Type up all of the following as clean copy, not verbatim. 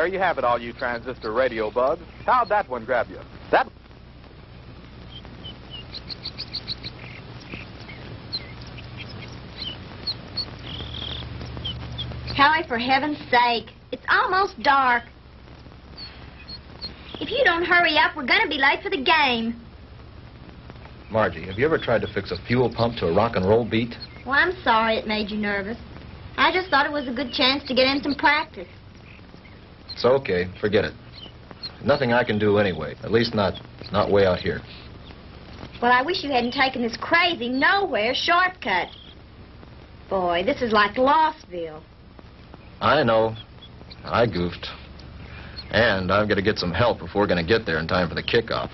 there you have it, all you transistor radio bugs. How'd that one grab you? That... Howie, for heaven's sake, it's almost dark. If you don't hurry up, we're going to be late for the game. Margie, have you ever tried to fix a fuel pump to a rock and roll beat? Well, I'm sorry it made you nervous. I just thought it was a good chance to get in some practice. It's okay. Forget it. Nothing I can do anyway. At least not way out here. Well, I wish you hadn't taken this crazy nowhere shortcut. Boy, this is like Lossville. I know. I goofed. And I've got to get some help if we're going to get there in time for the kickoff.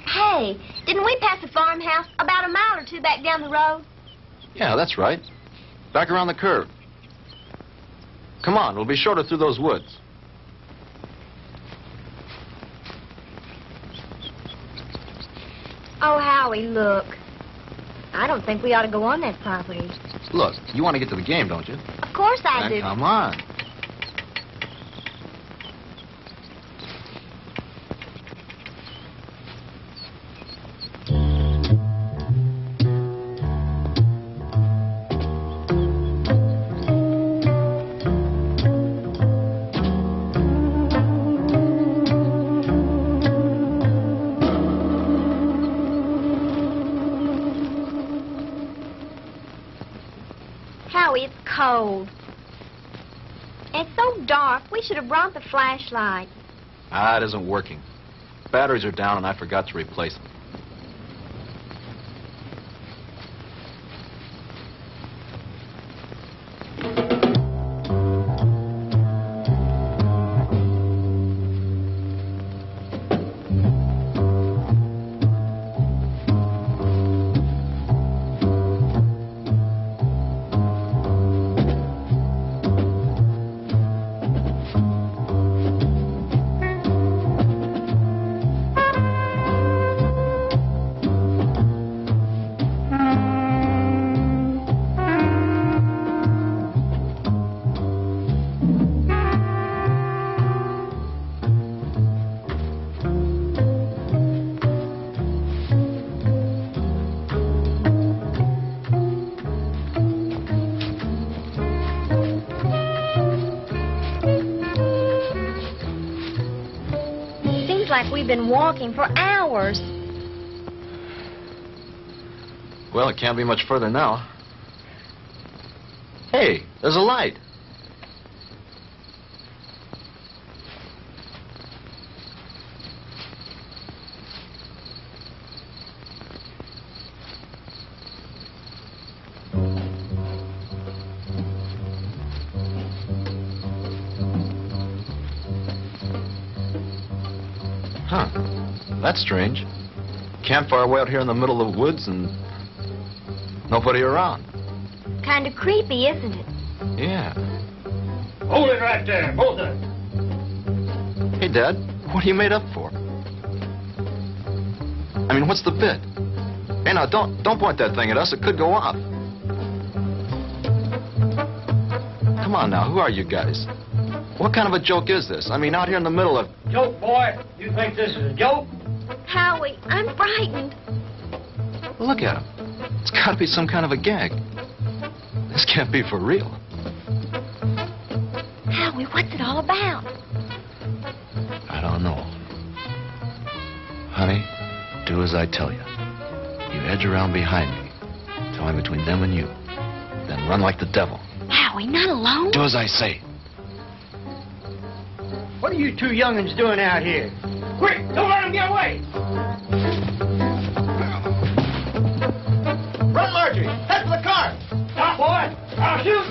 Hey, didn't we pass a farmhouse about a mile or two back down the road? Yeah, that's right. Back around the curve. Come on, we'll be shorter through those woods. Oh, Howie, look. I don't think we ought to go on that property. Look, you want to get to the game, don't you? Of course I do. Come on. It's cold. It's so dark, we should have brought the flashlight. It isn't working. Batteries are down and I forgot to replace them. Like we've been walking for hours. Well, it can't be much further now. Hey, there's a light. Huh. That's strange. Campfire way out here in the middle of the woods and nobody around. Kind of creepy, isn't it? Yeah. Hold it right there, both of them. Hey, Dad, what are you made up for? I mean, what's the bit? Hey, now, don't point that thing at us. It could go off. Come on now, who are you guys? What kind of a joke is this? I mean, out here in the middle of... Joke, boy? You think this is a joke? Howie, I'm frightened. Look at him. It's got to be some kind of a gag. This can't be for real. Howie, what's it all about? I don't know. Honey, do as I tell you. You edge around behind me. Tell me between them and you. Then run like the devil. Howie, not alone? Do as I say. What are you two young'uns doing out here? Quick, don't let them get away! Run, Margie! Head for the car! Stop, boy! I'll shoot!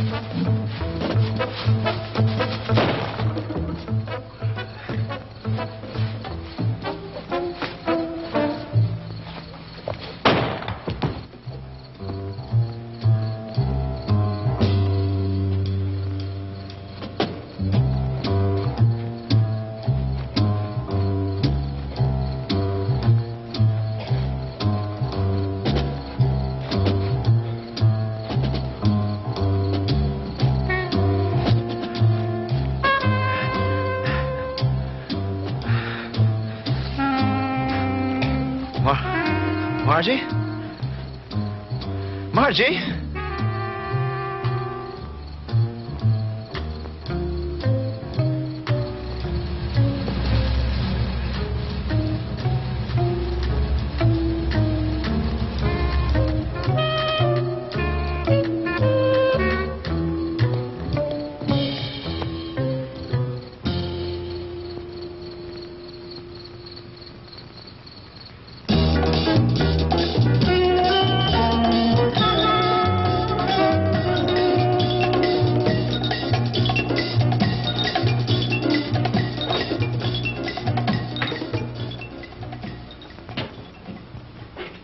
Margie? Margie?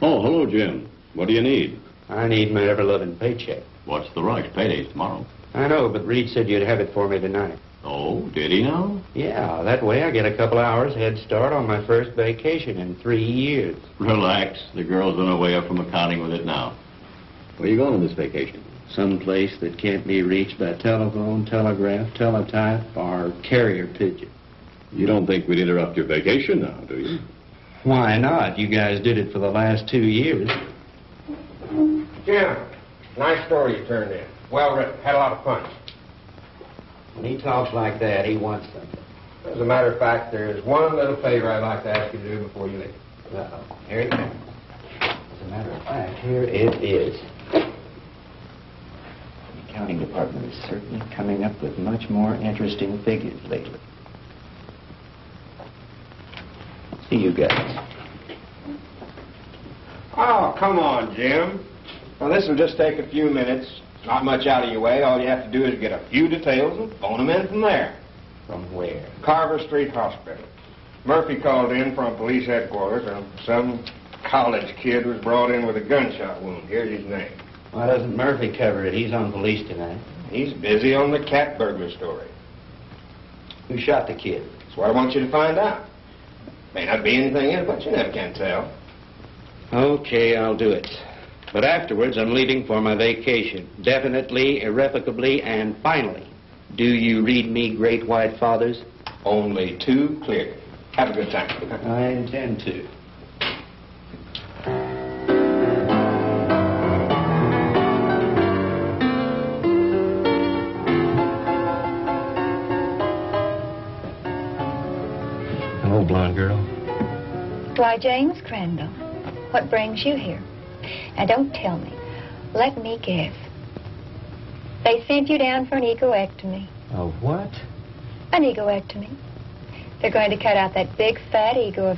Oh, hello, Jim. What do you need? I need my ever-loving paycheck. What's the rush? Payday's tomorrow. I know, but Reed said you'd have it for me tonight. Oh, did he now? Yeah, that way I get a couple hours head start on my first vacation in 3 years. Relax. The girl's on her way up from accounting with it now. Where are you going on this vacation? Someplace that can't be reached by telephone, telegraph, teletype, or carrier pigeon. You don't think we'd interrupt your vacation now, do you? Why not? You guys did it for the last 2 years. Jim, nice story you turned in. Well written. Had a lot of fun. When he talks like that, he wants something. As a matter of fact, there's one little favor I'd like to ask you to do before you leave. Uh-oh. Here it comes. As a matter of fact, here it is. The accounting department is certainly coming up with much more interesting figures lately. See you guys. Oh, come on, Jim. Well, this will just take a few minutes. Not much out of your way. All you have to do is get a few details and phone them in from there. From where? Carver Street Hospital. Murphy called in from police headquarters, and some college kid was brought in with a gunshot wound. Here's his name. Why doesn't Murphy cover it? He's on police tonight. He's busy on the cat burglar story. Who shot the kid? That's what I want you to find out. May not be anything in it, but you never can tell. Okay, I'll do it. But afterwards, I'm leaving for my vacation. Definitely, irrevocably, and finally. Do you read me, Great White Fathers? Only too clear. Have a good time. I intend to. Hello, blonde girl. Why, James Crandall, what brings you here? Now, don't tell me. Let me guess. They sent you down for an egoectomy. A what? An egoectomy. They're going to cut out that big, fat ego of...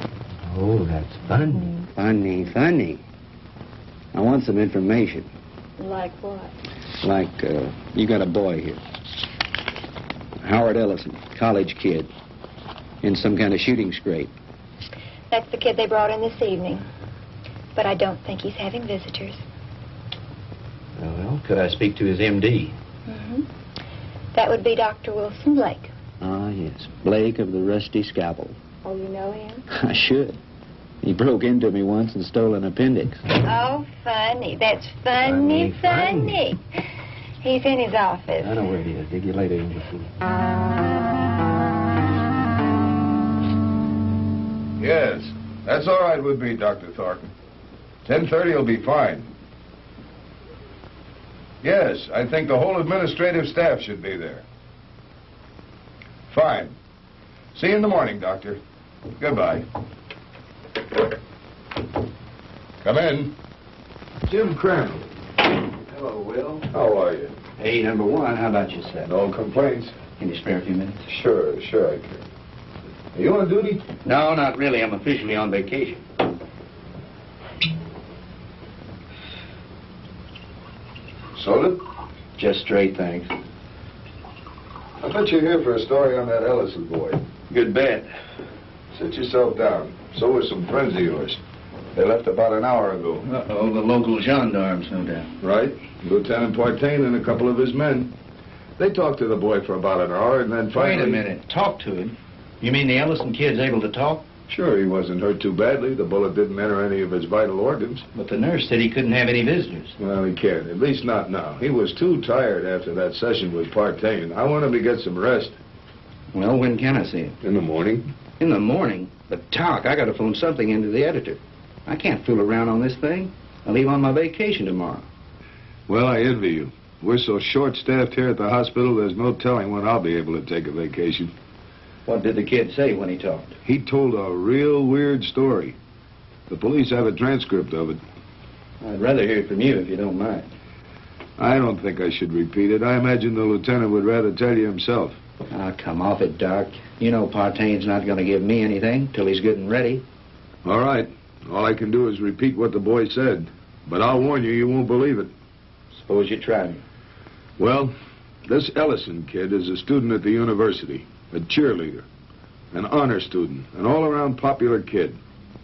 Oh, that's funny. Funny. I want some information. Like what? Like, you got a boy here. Howard Ellison, college kid. In some kind of shooting scrape. That's the kid they brought in this evening. But I don't think he's having visitors. Well, could I speak to his M.D.? Mm-hmm. That would be Dr. Wilson Blake. Ah, yes. Blake of the Rusty Scalpel. Oh, you know him? I should. He broke into me once and stole an appendix. Oh, funny. That's funny. He's in his office. I know where he is. Dig you later, English. Yes, that's all right with me, Dr. Thornton. 10:30 will be fine. Yes, I think the whole administrative staff should be there. Fine. See you in the morning, Doctor. Goodbye. Come in. Jim Crandall. Hello, Will. How are you? Hey, number one, how about yourself? No complaints? Can you spare a few minutes? Sure I can. Are you on duty? No, not really. I'm officially on vacation. Soda? Just straight, thanks. I bet you're here for a story on that Ellison boy. Good bet. Sit yourself down. So were some friends of yours. They left about an hour ago. Uh-oh, the local gendarmes, no doubt. Right. Lieutenant Partain and a couple of his men. They talked to the boy for about an hour and then finally... Wait a minute. Talk to him? You mean the Ellison kid's able to talk? Sure, he wasn't hurt too badly. The bullet didn't enter any of his vital organs. But the nurse said he couldn't have any visitors. Well, he can't. At least not now. He was too tired after that session with Partain. I want him to get some rest. Well, when can I see him? In the morning. In the morning? But, Talk, I got to phone something into the editor. I can't fool around on this thing. I leave on my vacation tomorrow. Well, I envy you. We're so short-staffed here at the hospital, there's no telling when I'll be able to take a vacation. What did the kid say when he talked? He told a real weird story. The police have a transcript of it. I'd rather hear it from you if you don't mind. I don't think I should repeat it. I imagine the lieutenant would rather tell you himself. Ah, come off it, Doc. You know Partaine's not going to give me anything till he's good and ready. All right. All I can do is repeat what the boy said. But I'll warn you, you won't believe it. Suppose you try me. Well, this Ellison kid is a student at the university, a cheerleader, an honor student, an all-around popular kid.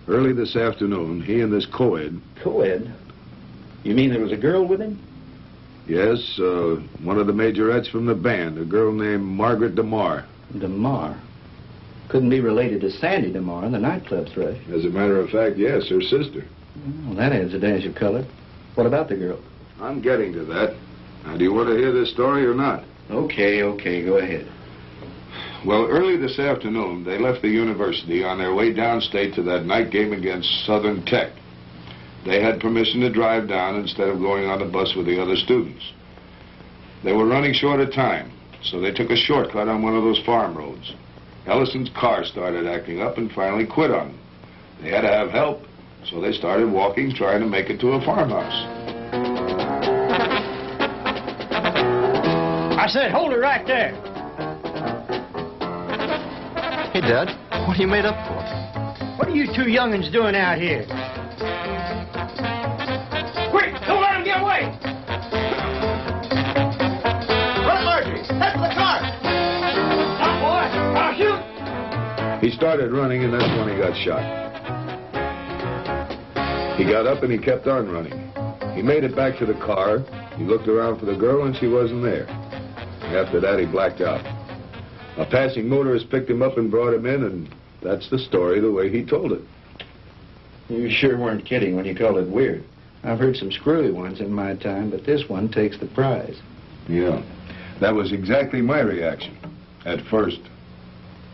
Early this afternoon, he and this co-ed... Co-ed? You mean there was a girl with him? Yes, one of the majorettes from the band, a girl named Margaret DeMar. DeMar? Couldn't be related to Sandy DeMar, the nightclub thrush. As a matter of fact, yes, her sister. Well, that adds a dash of color. What about the girl? I'm getting to that. Now, do you want to hear this story or not? Okay, go ahead. Well, early this afternoon, they left the university on their way downstate to that night game against Southern Tech. They had permission to drive down instead of going on the bus with the other students. They were running short of time, so they took a shortcut on one of those farm roads. Ellison's car started acting up and finally quit on them. They had to have help, so they started walking, trying to make it to a farmhouse. I said, hold it right there. Hey, Dad, what are you made up for? What are you two young'uns doing out here? Quick, don't let him get away! Run, Marjorie! Head for the car! Stop, boy! I'll shoot! He started running, and that's when he got shot. He got up and he kept on running. He made it back to the car. He looked around for the girl, and she wasn't there. After that, he blacked out. A passing motorist picked him up and brought him in, and that's the story the way he told it. You sure weren't kidding when you called it weird. I've heard some screwy ones in my time, but this one takes the prize. Yeah, that was exactly my reaction, at first.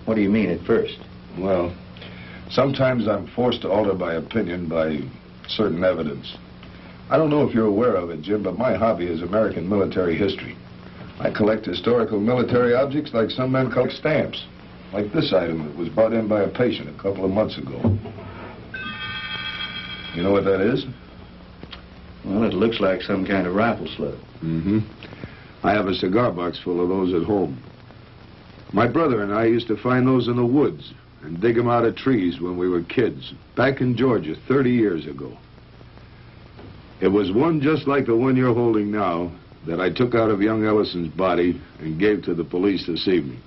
What do you mean, at first? Well, sometimes I'm forced to alter my opinion by certain evidence. I don't know if you're aware of it, Jim, but my hobby is American military history. I collect historical military objects like some men collect stamps. Like this item that was brought in by a patient a couple of months ago. You know what that is? Well, it looks like some kind of rifle slug. Mm-hmm. I have a cigar box full of those at home. My brother and I used to find those in the woods and dig them out of trees when we were kids, back in Georgia 30 years ago. It was one just like the one you're holding now that I took out of young Ellison's body and gave to the police this evening.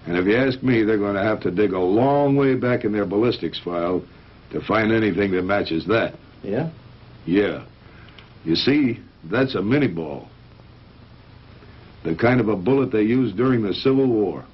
And if you ask me, they're going to have to dig a long way back in their ballistics file to find anything that matches that. Yeah? Yeah. You see, that's a mini ball. The kind of a bullet they used during the Civil War.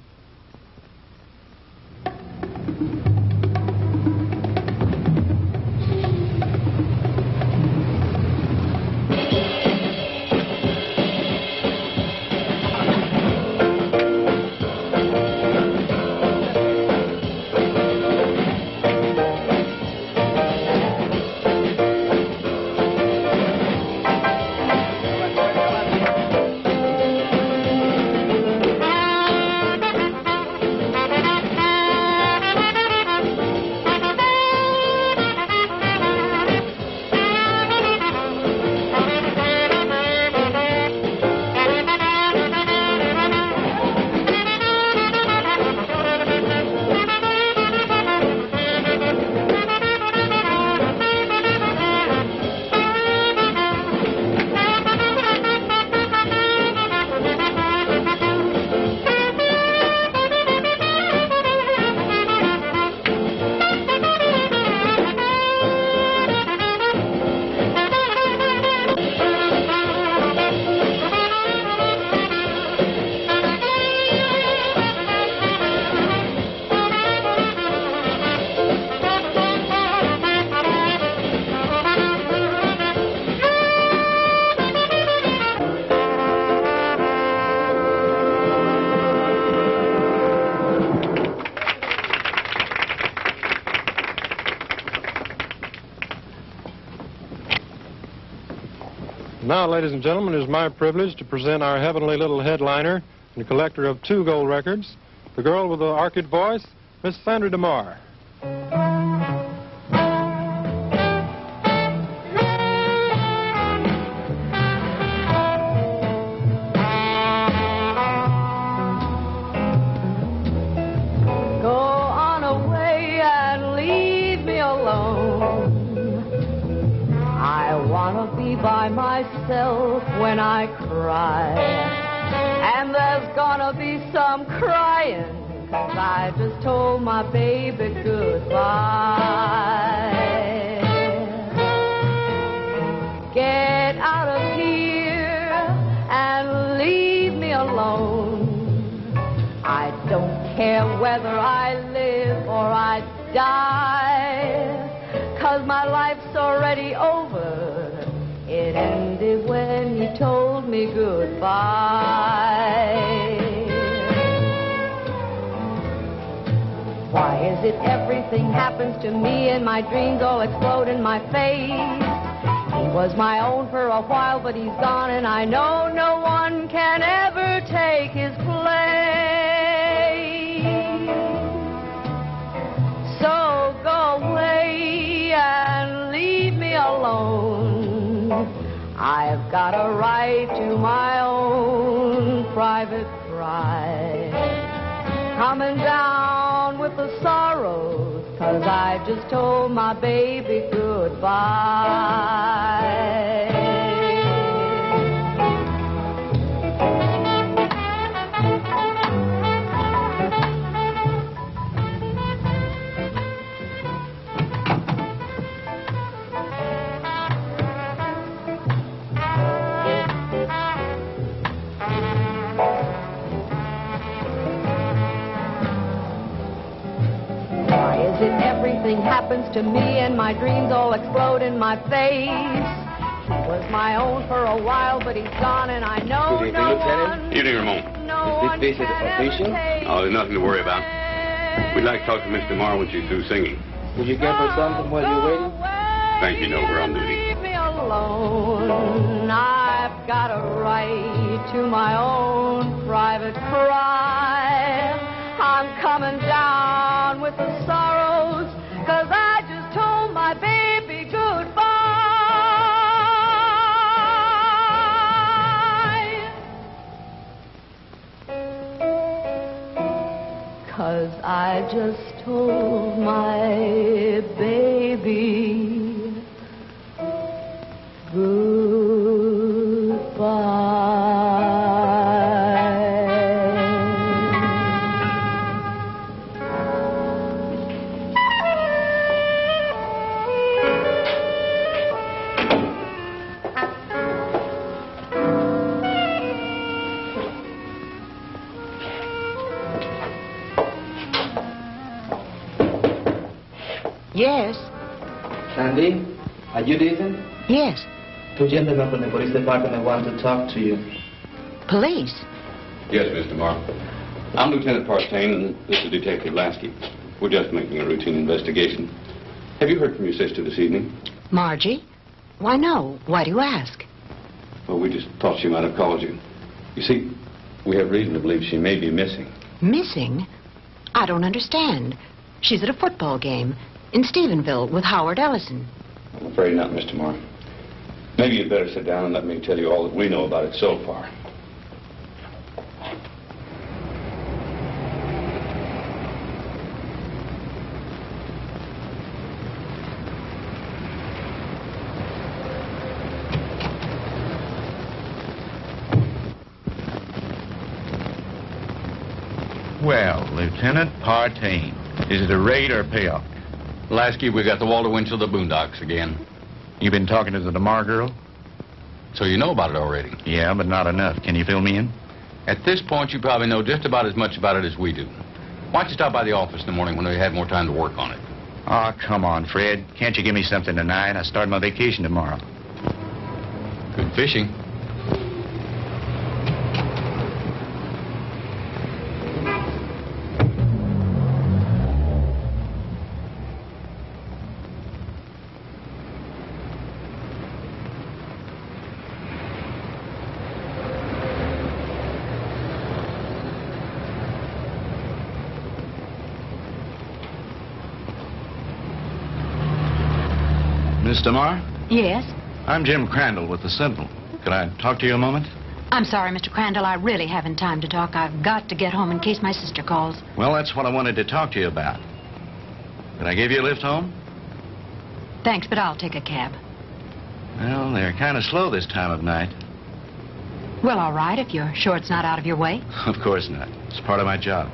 Now, ladies and gentlemen, it is my privilege to present our heavenly little headliner and collector of 2 gold records, the girl with the orchid voice, Miss Sandra DeMar. By myself when I cry, and there's gonna be some crying, 'cause I just told my baby goodbye. Get out of here and leave me alone. I don't care whether I live or I die, 'cause my life's already over. It ended when you told me goodbye. Why is it everything happens to me and my dreams all explode in my face? He was my own for a while, but he's gone, and I know no one can ever take his place. So go away and leave me alone. I've got a right to my own private cry. Coming down with the sorrows, 'cause I just told my baby goodbye. Everything happens to me and my dreams all explode in my face. He was my own for a while, but he's gone, and I know no one. Evening, Ramon. Is this visit official? Oh, there's nothing to worry about. We'd like to talk to Miss DeMar when she's through singing. Would you give her something while you're waiting? Thank you, no, we're on duty. Leave me alone. I've got a right to my own private cry. I'm coming down with the sorrows, 'cause I just told my baby goodbye. 'Cause I just told my baby goodbye. Yes. Sandy, are you decent? Yes. 2 gentlemen from the police department want to talk to you. Police? Yes, Mr. Mark. I'm Lieutenant Partain, and this is Detective Lasky. We're just making a routine investigation. Have you heard from your sister this evening? Margie? Why, no. Why do you ask? Well, we just thought she might have called you. You see, we have reason to believe she may be missing. Missing? I don't understand. She's at a football game in Stephenville with Howard Ellison. I'm afraid not, Mr. Mark. Maybe you'd better sit down and let me tell you all that we know about it so far. Well, Lieutenant Partain, is it a raid or a payoff? Lasky, we got the Walter Winchell of the Boondocks again. You been talking to the DeMar girl? So you know about it already? Yeah, but not enough. Can you fill me in? At this point, you probably know just about as much about it as we do. Why don't you stop by the office in the morning when we have more time to work on it? Oh, come on, Fred. Can't you give me something tonight? I start my vacation tomorrow. Good fishing. Miss DeMar? Yes? I'm Jim Crandall with the Sentinel. Could I talk to you a moment? I'm sorry, Mr. Crandall. I really haven't time to talk. I've got to get home in case my sister calls. Well, that's what I wanted to talk to you about. Can I give you a lift home? Thanks, but I'll take a cab. Well, they're kind of slow this time of night. Well, all right, if you're sure it's not out of your way. Of course not. It's part of my job.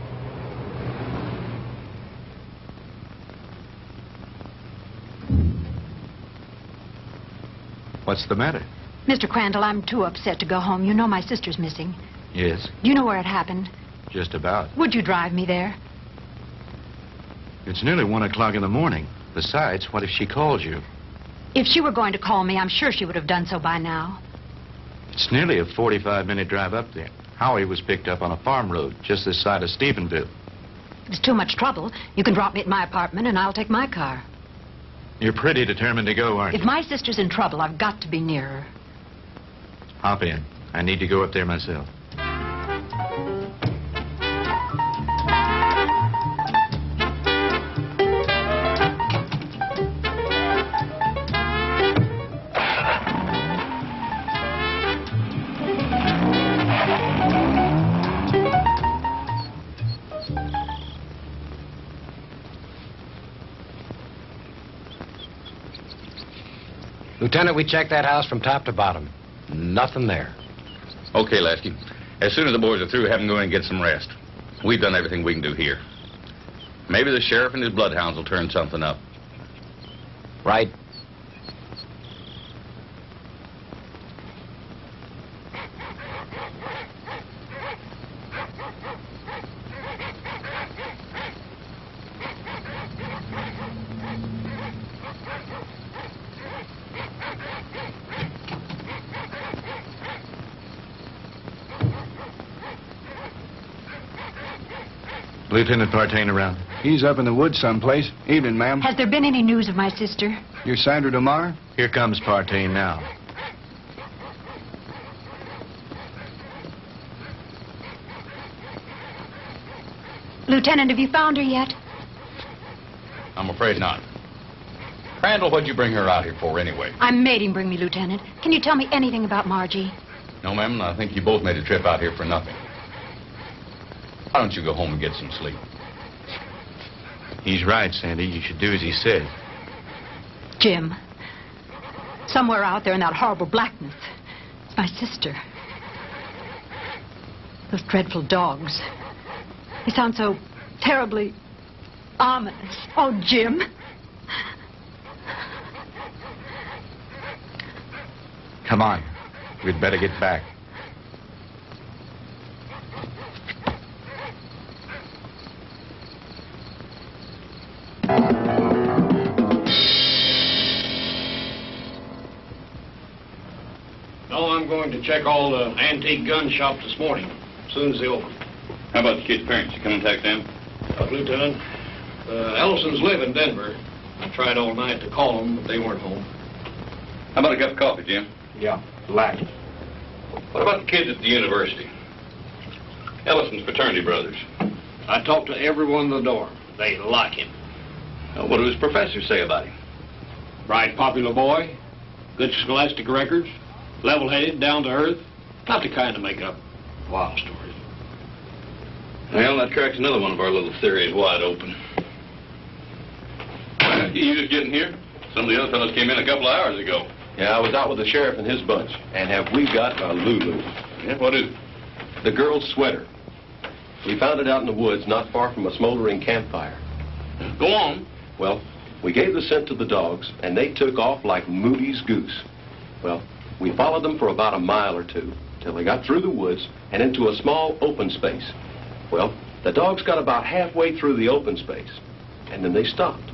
What's the matter? Mr. Crandall, I'm too upset to go home. You know my sister's missing. Yes, Do you know where it happened? just about. Would you drive me there? It's nearly 1 o'clock in the morning. Besides, what if she calls you? If she were going to call me, I'm sure she would have done so by now. It's nearly a 45-minute drive up there. Howie was picked up on a farm road just this side of Stephenville. It's too much trouble. You can drop me at my apartment, and I'll take my car. You're pretty determined to go, aren't If you? my sister's in trouble, I've got to be near her. Hop in. I need to go up there myself. Lieutenant, we checked that house from top to bottom. Nothing there. Okay, Lasky. As soon as the boys are through, have them go in and get some rest. We've done everything we can do here. Maybe the sheriff and his bloodhounds will turn something up. Right. Lieutenant Partain around. He's up in the woods someplace. Evening, ma'am. Has there been any news of my sister? You're Sandra DeMar? Here comes Partain now. Lieutenant, have you found her yet? I'm afraid not. Crandall, what'd you bring her out here for anyway? I made him bring me, Lieutenant. Can you tell me anything about Margie? No, ma'am, I think you both made a trip out here for nothing. Why don't you go home and get some sleep? He's right, Sandy. You should do as he said. Jim, somewhere out there in that horrible blackness, it's my sister. Those dreadful dogs. They sound so terribly ominous. Oh, Jim. Come on. We'd better get back. No, I'm going to check all the antique gun shops this morning, as soon as they open. How about the kid's parents? You come contact them? Lieutenant, Ellisons live in Denver. I tried all night to call them, but they weren't home. How about a cup of coffee, Jim? Yeah, black. What about the kids at the university? Ellison's fraternity brothers. I talked to everyone in the dorm. They like him. What do his professors say about him? Bright, popular boy, good scholastic records, level-headed, down to earth. Not the kind to make up wild stories. Well, that cracks another one of our little theories wide open. You just getting here? Some of the other fellows came in a couple of hours ago. Yeah, I was out with the sheriff and his bunch. And have we got a Lulu? Yeah, what is it? The girl's sweater. We found it out in the woods not far from a smoldering campfire. Go on. Well, we gave the scent to the dogs, and they took off like Moody's goose. Well, we followed them for about a mile or two, till they got through the woods and into a small open space. Well, the dogs got about halfway through the open space, and then they stopped.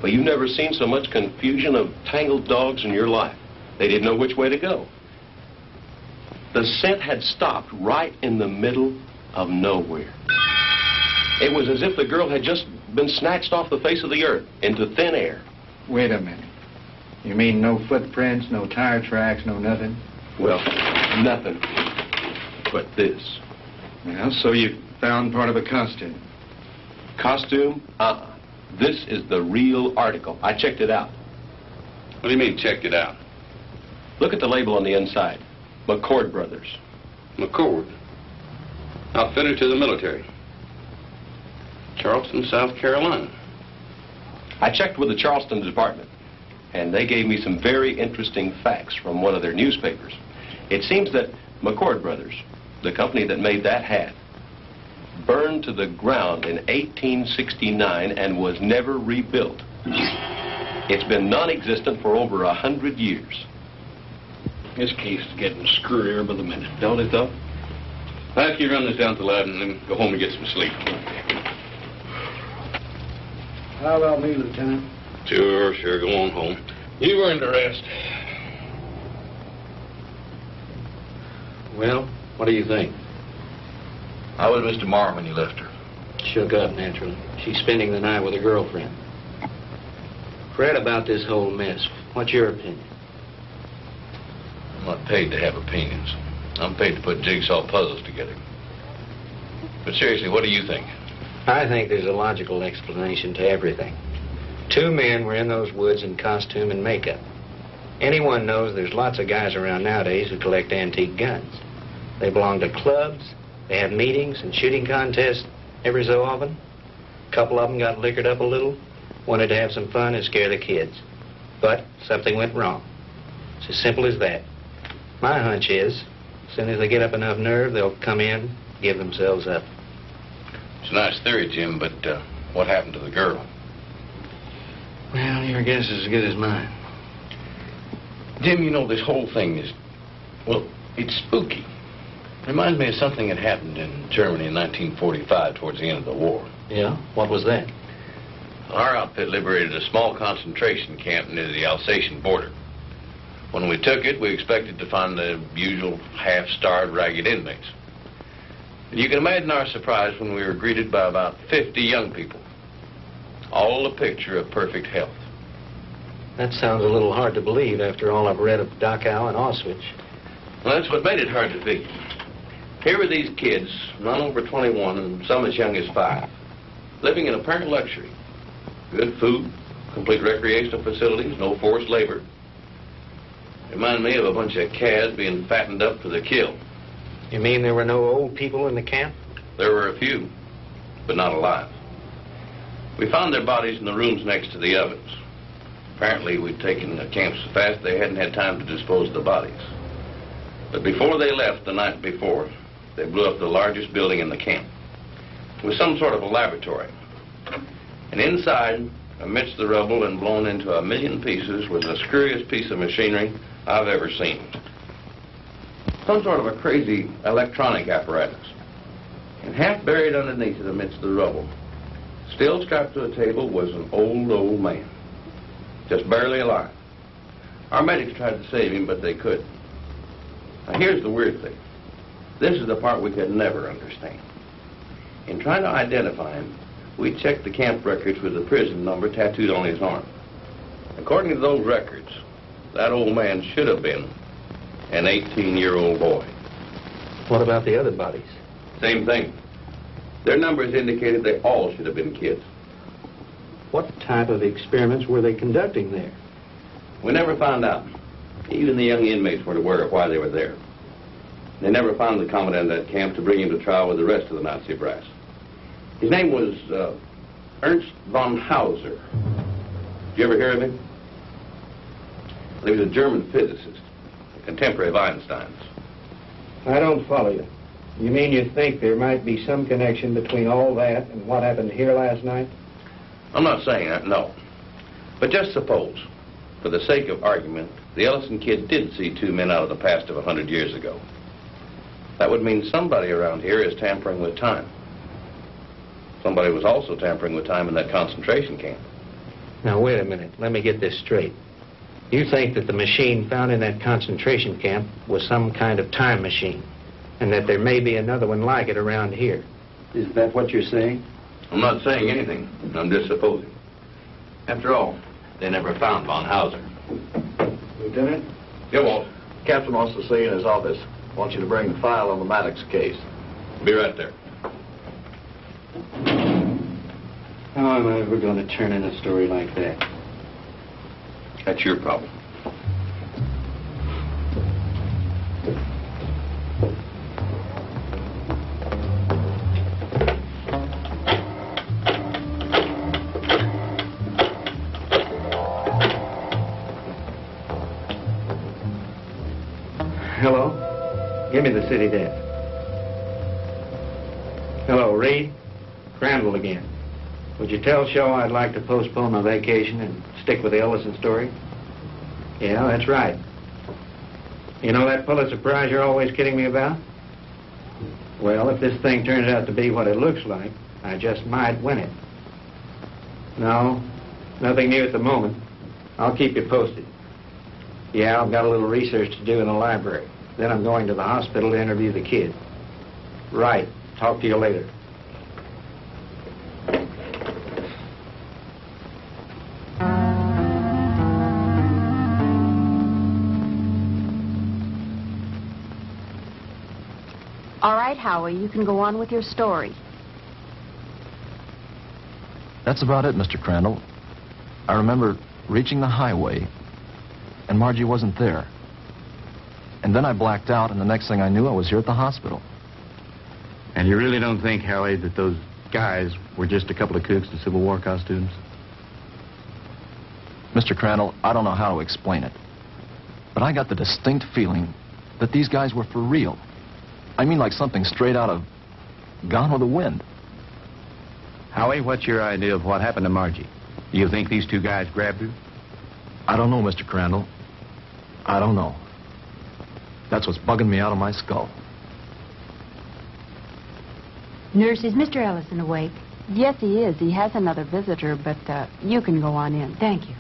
Well, you've never seen so much confusion of tangled dogs in your life. They didn't know which way to go. The scent had stopped right in the middle of nowhere. It was as if the girl had just been snatched off the face of the earth into thin air. Wait a minute. You mean no footprints, no tire tracks, no nothing? Well, nothing but this. Well, so you found part of a costume. Costume? This is the real article. I checked it out. What do you mean, checked it out? Look at the label on the inside. McCord Brothers. McCord? Outfitter to the military. Charleston, South Carolina. I checked with the Charleston department, and they gave me some very interesting facts from one of their newspapers. It seems that McCord Brothers, the company that made that hat, burned to the ground in 1869 and was never rebuilt. It's been non-existent for over 100 years. This case is getting screwier by the minute. Don't it, though? I'll have you run this down to the lab and then go home and get some sleep. How about me, Lieutenant? Sure, go on home. You've earned a rest. Well, what do you think? How was Mr. Marr when you left her? Shook up, naturally. She's spending the night with a girlfriend. Fred, about this whole mess, what's your opinion? I'm not paid to have opinions. I'm paid to put jigsaw puzzles together. But seriously, what do you think? I think there's a logical explanation to everything. Two men were in those woods in costume and makeup. Anyone knows there's lots of guys around nowadays who collect antique guns. They belong to clubs, they have meetings and shooting contests every so often. A couple of them got liquored up a little, wanted to have some fun and scare the kids. But something went wrong. It's as simple as that. My hunch is, as soon as they get up enough nerve, they'll come in, give themselves up. It's a nice theory, Jim, but what happened to the girl? Well, your guess is as good as mine. Jim, you know, this whole thing is, well, it's spooky. Reminds me of something that happened in Germany in 1945 towards the end of the war. Yeah? What was that? Our outfit liberated a small concentration camp near the Alsatian border. When we took it, we expected to find the usual half-starved, ragged inmates. And you can imagine our surprise when we were greeted by about 50 young people, all a picture of perfect health. That sounds a little hard to believe after all I've read of Dachau and Auschwitz. Well, that's what made it hard to figure. Here were these kids, none over 21 and some as young as 5, living in apparent luxury. Good food, complete recreational facilities, no forced labor. Remind me of a bunch of calves being fattened up for the kill. You mean there were no old people in the camp? There were a few, but not alive. We found their bodies in the rooms next to the ovens. Apparently, we'd taken the camp so fast they hadn't had time to dispose of the bodies. But before they left the night before, they blew up the largest building in the camp. It was some sort of a laboratory. And inside, amidst the rubble and blown into a million pieces, was the screwiest piece of machinery I've ever seen. Some sort of a crazy electronic apparatus. And half buried underneath it amidst the rubble, still strapped to a table, was an old man. Just barely alive. Our medics tried to save him, but they couldn't. Now, here's the weird thing. This is the part we could never understand. In trying to identify him, we checked the camp records with the prison number tattooed on his arm. According to those records, that old man should have been an 18-year-old boy. What about the other bodies? Same thing. Their numbers indicated they all should have been kids. What type of experiments were they conducting there? We never found out. Even the young inmates weren't aware of why they were there. They never found the commandant of that camp to bring him to trial with the rest of the Nazi brass. His name was Ernst von Hauser. Did you ever hear of him? He was a German physicist, a contemporary of Einstein's. I don't follow you. You mean you think there might be some connection between all that and what happened here last night? I'm not saying that, no. But just suppose, for the sake of argument, the Ellison kid did see two men out of the past of 100 years ago. That would mean somebody around here is tampering with time. Somebody was also tampering with time in that concentration camp. Now, wait a minute. Let me get this straight. You think that the machine found in that concentration camp was some kind of time machine, and that there may be another one like it around here. Is that what you're saying? I'm not saying anything. I'm just supposing. After all, they never found von Hauser. Lieutenant? Yeah, Walt. Captain wants to see you in his office. Wants you to bring the file on the Maddox case. Be right there. How am I ever going to turn in a story like that? That's your problem. Hello? Give me the city desk. Hello, Reed? Crandall again. Would you tell Shaw I'd like to postpone my vacation and stick with the Ellison story? Yeah, that's right. You know that Pulitzer Prize you're always kidding me about? Well, if this thing turns out to be what it looks like, I just might win it. No, nothing new at the moment. I'll keep you posted. Yeah, I've got a little research to do in the library. Then I'm going to the hospital to interview the kid. Right. Talk to you later. All right, Howie, you can go on with your story. That's about it, Mr. Crandall. I remember reaching the highway, and Margie wasn't there. And then I blacked out, and the next thing I knew, I was here at the hospital. And you really don't think, Howie, that those guys were just a couple of kooks in Civil War costumes? Mr. Crandall, I don't know how to explain it, but I got the distinct feeling that these guys were for real. I mean, like something straight out of Gone with the Wind. Howie, what's your idea of what happened to Margie? Do you think these two guys grabbed her? I don't know, Mr. Crandall. I don't know. That's what's bugging me out of my skull. Nurse, is Mr. Ellison awake? Yes, he is. He has another visitor, but you can go on in. Thank you.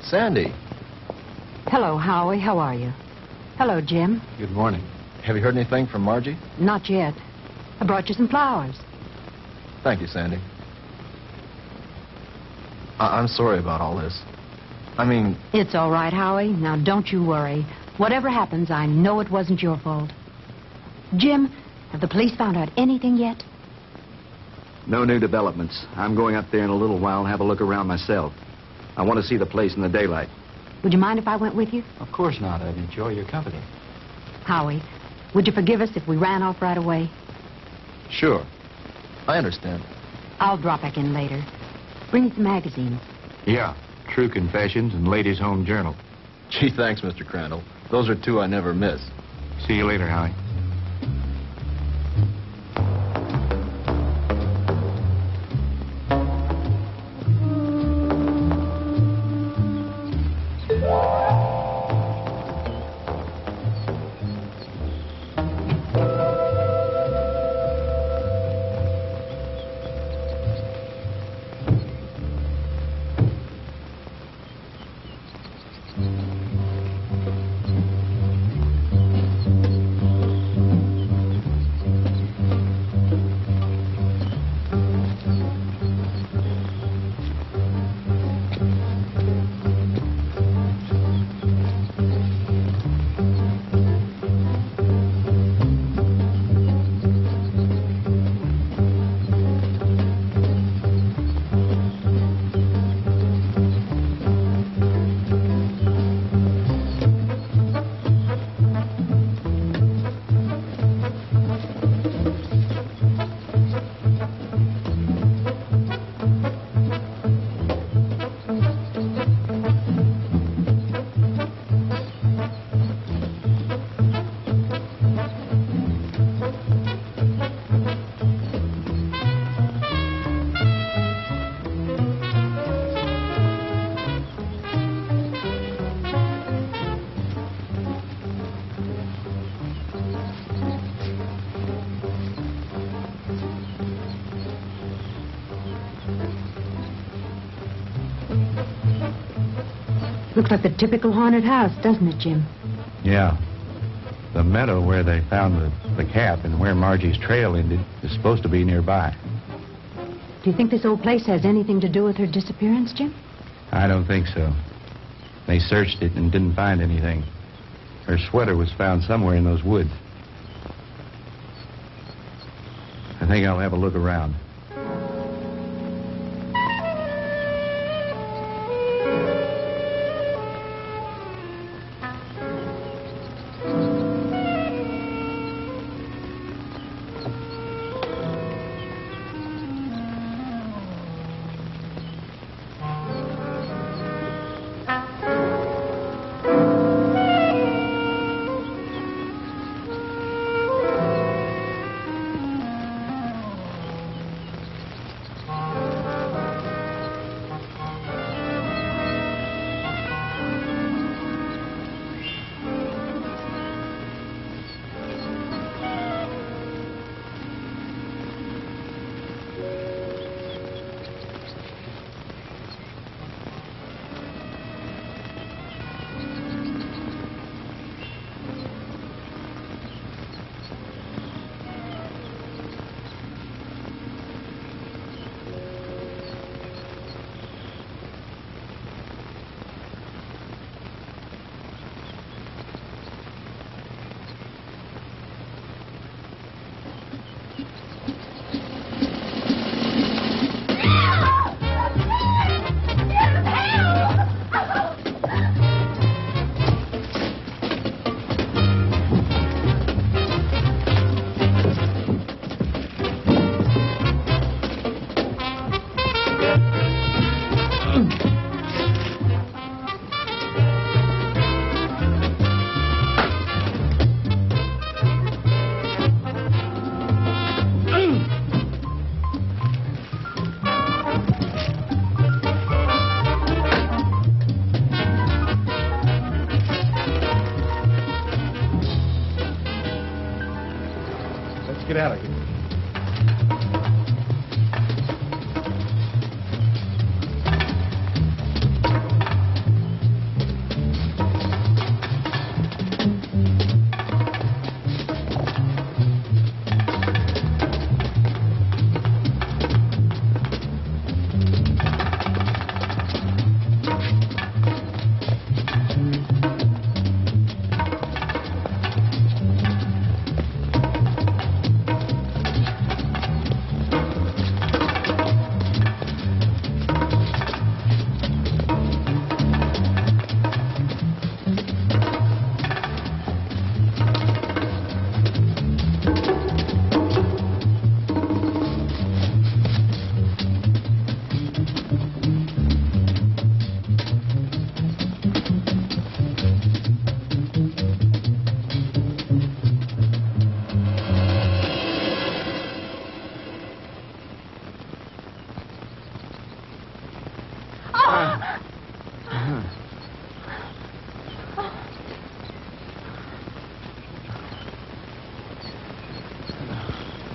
Sandy. Hello, Howie. How are you? Hello, Jim. Good morning. Have you heard anything from Margie? Not yet. I brought you some flowers. Thank you, Sandy. I'm sorry about all this. I mean... It's all right, Howie. Now, don't you worry. Whatever happens, I know it wasn't your fault. Jim, have the police found out anything yet? No new developments. I'm going up there in a little while and have a look around myself. I want to see the place in the daylight. Would you mind if I went with you? Of course not. I'd enjoy your company. Howie, would you forgive us if we ran off right away? Sure. I understand. I'll drop back in later. Bring me some magazines. Yeah. True Confessions and Ladies' Home Journal. Gee, thanks, Mr. Crandall. Those are two I never miss. See you later, Howie. Looks like the typical haunted house, doesn't it, Jim? Yeah. The meadow where they found the cap and where Margie's trail ended is supposed to be nearby. Do you think this old place has anything to do with her disappearance, Jim? I don't think so. They searched it and didn't find anything. Her sweater was found somewhere in those woods. think I'll have a look around. Get out of here.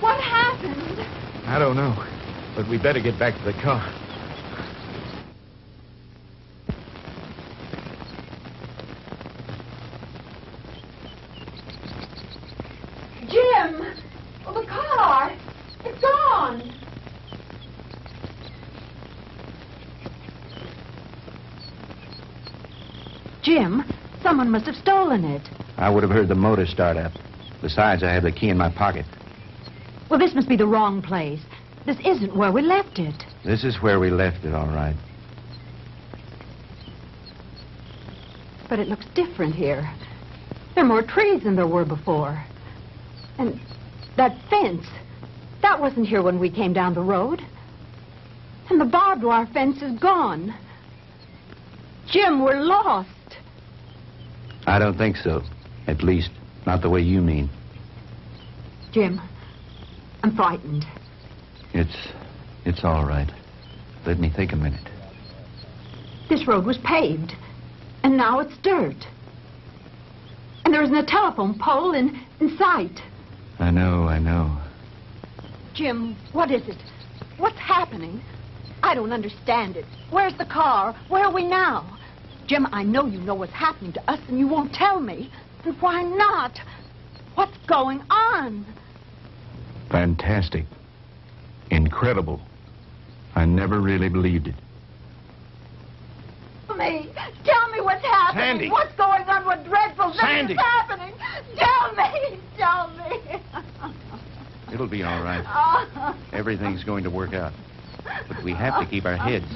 What happened? I don't know, but we better get back to the car. Jim! Oh, the car! It's gone! Jim, someone must have stolen it. I would have heard the motor start up. Besides, I have the key in my pocket. Well, this must be the wrong place. This isn't where we left it. This is where we left it, all right. But it looks different here. There are more trees than there were before. And that fence, that wasn't here when we came down the road. And the barbed wire fence is gone. Jim, we're lost. I don't think so. At least, not the way you mean. Jim, I'm frightened. It's all right. Let me think a minute. This road was paved, and now it's dirt. And there isn't a telephone pole in sight. I know. Jim, what is it? What's happening? I don't understand it. Where's the car? Where are we now? Jim, I know you know what's happening to us, and you won't tell me. And why not? What's going on? Fantastic. Incredible. I never really believed it. Tell me what's happening. Sandy. What's going on? What dreadful thing Sandy. is happening? Tell me. It'll be all right. Everything's going to work out. But we have to keep our heads.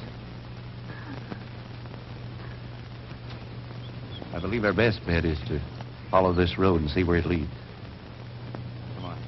I believe our best bet is to follow this road and see where it leads. Come on.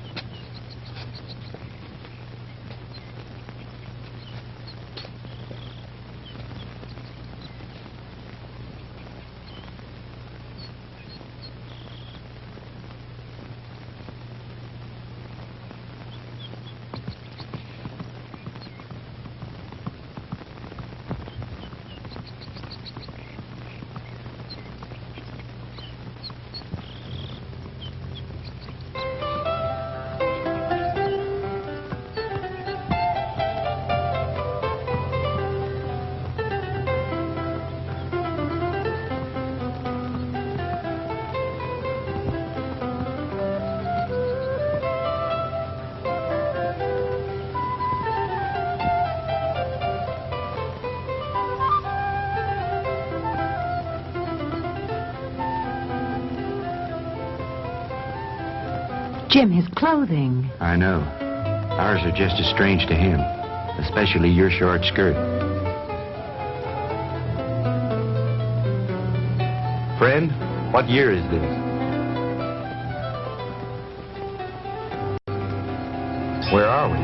Jim, his clothing. I know. Ours are just as strange to him, especially your short skirt. Friend, what year is this? Where are we?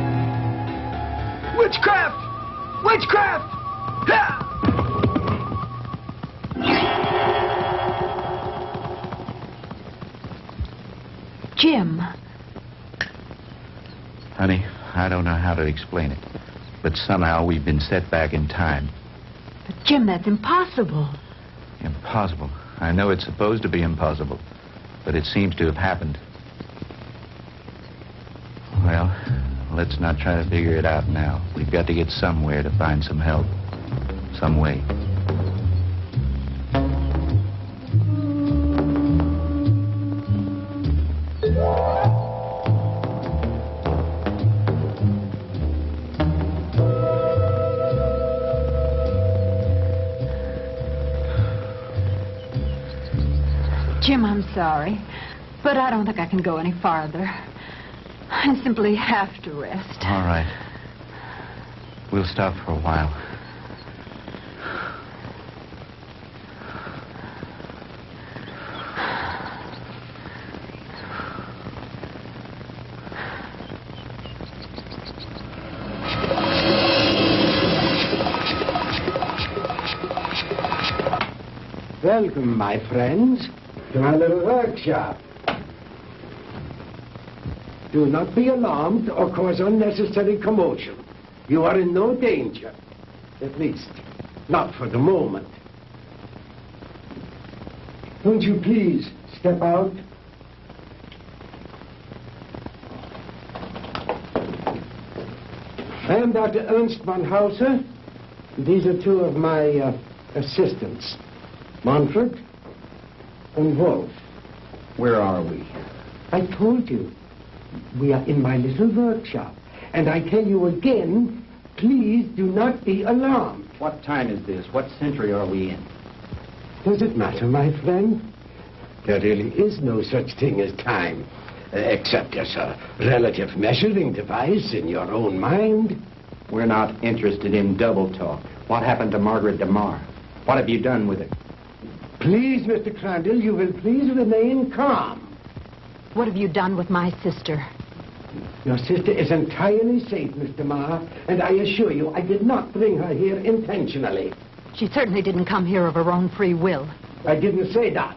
Witchcraft! Witchcraft! Ha! Jim. Honey, I don't know how to explain it, but somehow we've been set back in time. But Jim, that's impossible. Impossible. I know it's supposed to be impossible, but it seems to have happened. Well, let's not try to figure it out now. We've got to get somewhere to find some help. Some way. Jim, I'm sorry, but I don't think I can go any farther. I simply have to rest. All right. We'll stop for a while. Welcome, my friends, to my little workshop. Do not be alarmed or cause unnecessary commotion. You are in no danger. At least, not for the moment. Won't you please step out? I am Dr. Ernst von Hauser. These are two of my assistants, Manfred and Wolf. Where are we? I told you. We are in my little workshop. And I tell you again, please do not be alarmed. What time is this? What century are we in? Does it matter, my friend? There really is no such thing as time, except as a relative measuring device in your own mind. We're not interested in double talk. What happened to Margaret DeMar? What have you done with it? Please, Mr. Crandall, you will please remain calm. What have you done with my sister? Your sister is entirely safe, Mr. Marr, and I assure you I did not bring her here intentionally. She certainly didn't come here of her own free will. I didn't say that.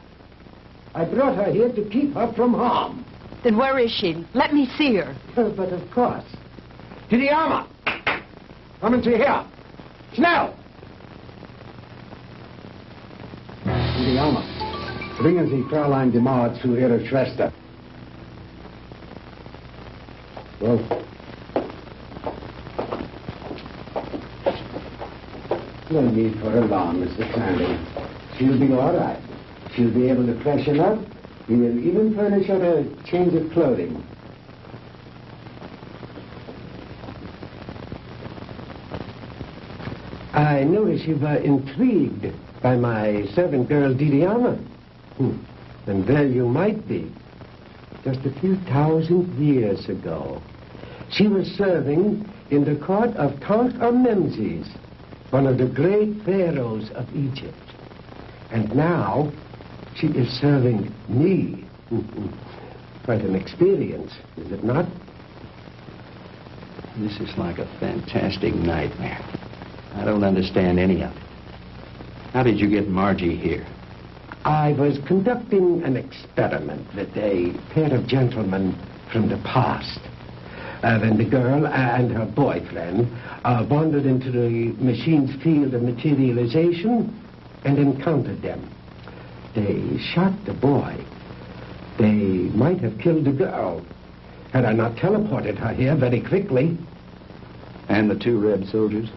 I brought her here to keep her from harm. Then where is she? Let me see her. But of course. To the armor! Come and see here. Schnell! To the armor. Bringen Sie Fräulein DeMar zu Ihrer Schwester. Well, no need for alarm, Mr. Crandall. She'll be all right. She'll be able to freshen up. We will even furnish her a change of clothing. I notice you were intrigued by my servant girl, Didiana. And there you might be. Just a few thousand years ago, She was serving in the court of Tutankhamun, one of the great pharaohs of Egypt. And now she is serving me. Quite an experience, is it not? This is like a fantastic nightmare. I don't understand any of it. How did you get Margie here? I was conducting an experiment with a pair of gentlemen from the past. When the girl and her boyfriend wandered into the machine's field of materialization and encountered them. They shot the boy. They might have killed the girl had I not teleported her here very quickly. And the two red soldiers?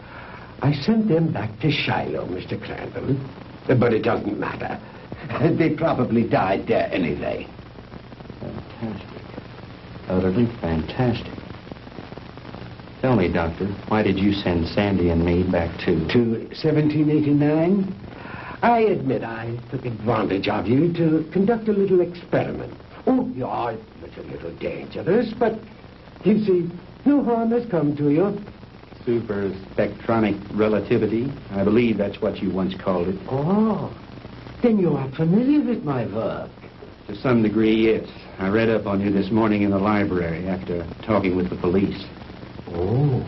I sent them back to Shiloh, Mr. Crandall. But it doesn't matter. They probably died there anyway. Fantastic. Utterly fantastic. Tell me, Doctor, why did you send Sandy and me back to 1789? I admit I took advantage of you to conduct a little experiment. Oh, yeah, it was a little dangerous, but you see, no harm has come to you. Super spectronic relativity? I believe that's what you once called it. Oh, then you are familiar with my work. To some degree, yes. I read up on you this morning in the library after talking with the police. Oh.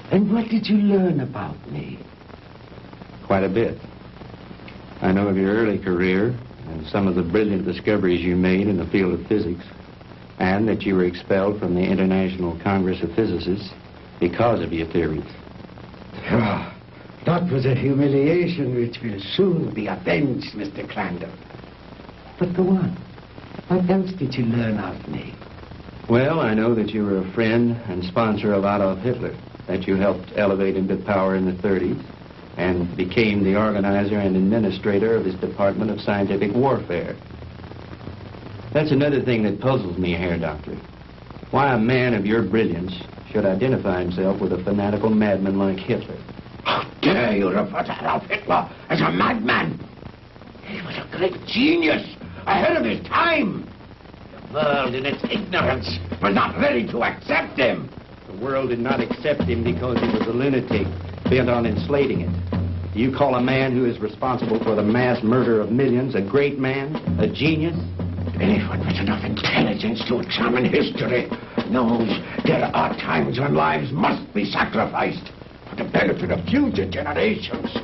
And what did you learn about me? Quite a bit. I know of your early career and some of the brilliant discoveries you made in the field of physics, and that you were expelled from the International Congress of Physicists because of your theories. Oh, that was a humiliation which will soon be avenged, Mr. Crandall. But go on. What else did you learn of me? Well, I know that you were a friend and sponsor of Adolf Hitler, that you helped elevate him to power in the 30s, and became the organizer and administrator of his Department of Scientific Warfare. That's another thing that puzzles me, Herr Doctor. Why a man of your brilliance should identify himself with a fanatical madman like Hitler. How dare you refer to Adolf Hitler as a madman? He was a great genius, ahead of his time. The world, in its ignorance, was not ready to accept him. The world did not accept him because he was a lunatic, bent on enslaving it. Do you call a man who is responsible for the mass murder of millions a great man, a genius? Anyone with enough intelligence to examine history knows there are times when lives must be sacrificed for the benefit of future generations.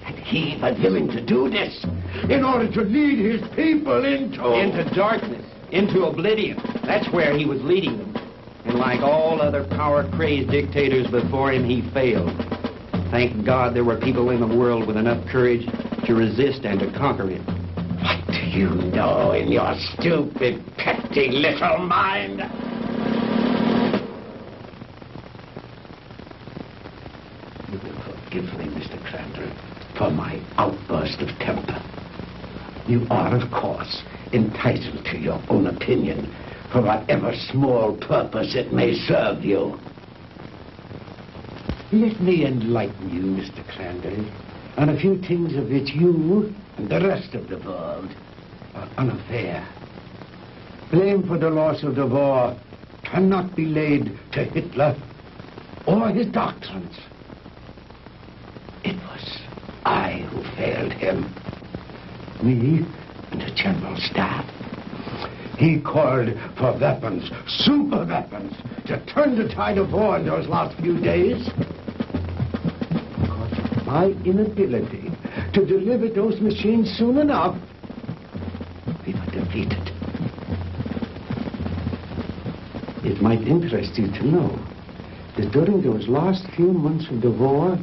And he was willing to do this in order to lead his people into darkness, into oblivion. That's where he was leading them. And like all other power-crazed dictators before him, he failed. Thank God there were people in the world with enough courage to resist and to conquer him. What do you know in your stupid, petty little mind? You will forgive me, Mr. Crandall, for my outburst of temper. You are, of course, entitled to your own opinion, for whatever small purpose it may serve you. Let me enlighten you, Mr. Crandall, on a few things of which you and the rest of the world are unaware. Blame for the loss of the war cannot be laid to Hitler or his doctrines. It was I who failed him. Me and the General Staff. He called for weapons, super weapons, to turn the tide of war in those last few days. Because of my inability to deliver those machines soon enough, we were defeated. It might interest you to know that during those last few months of the war,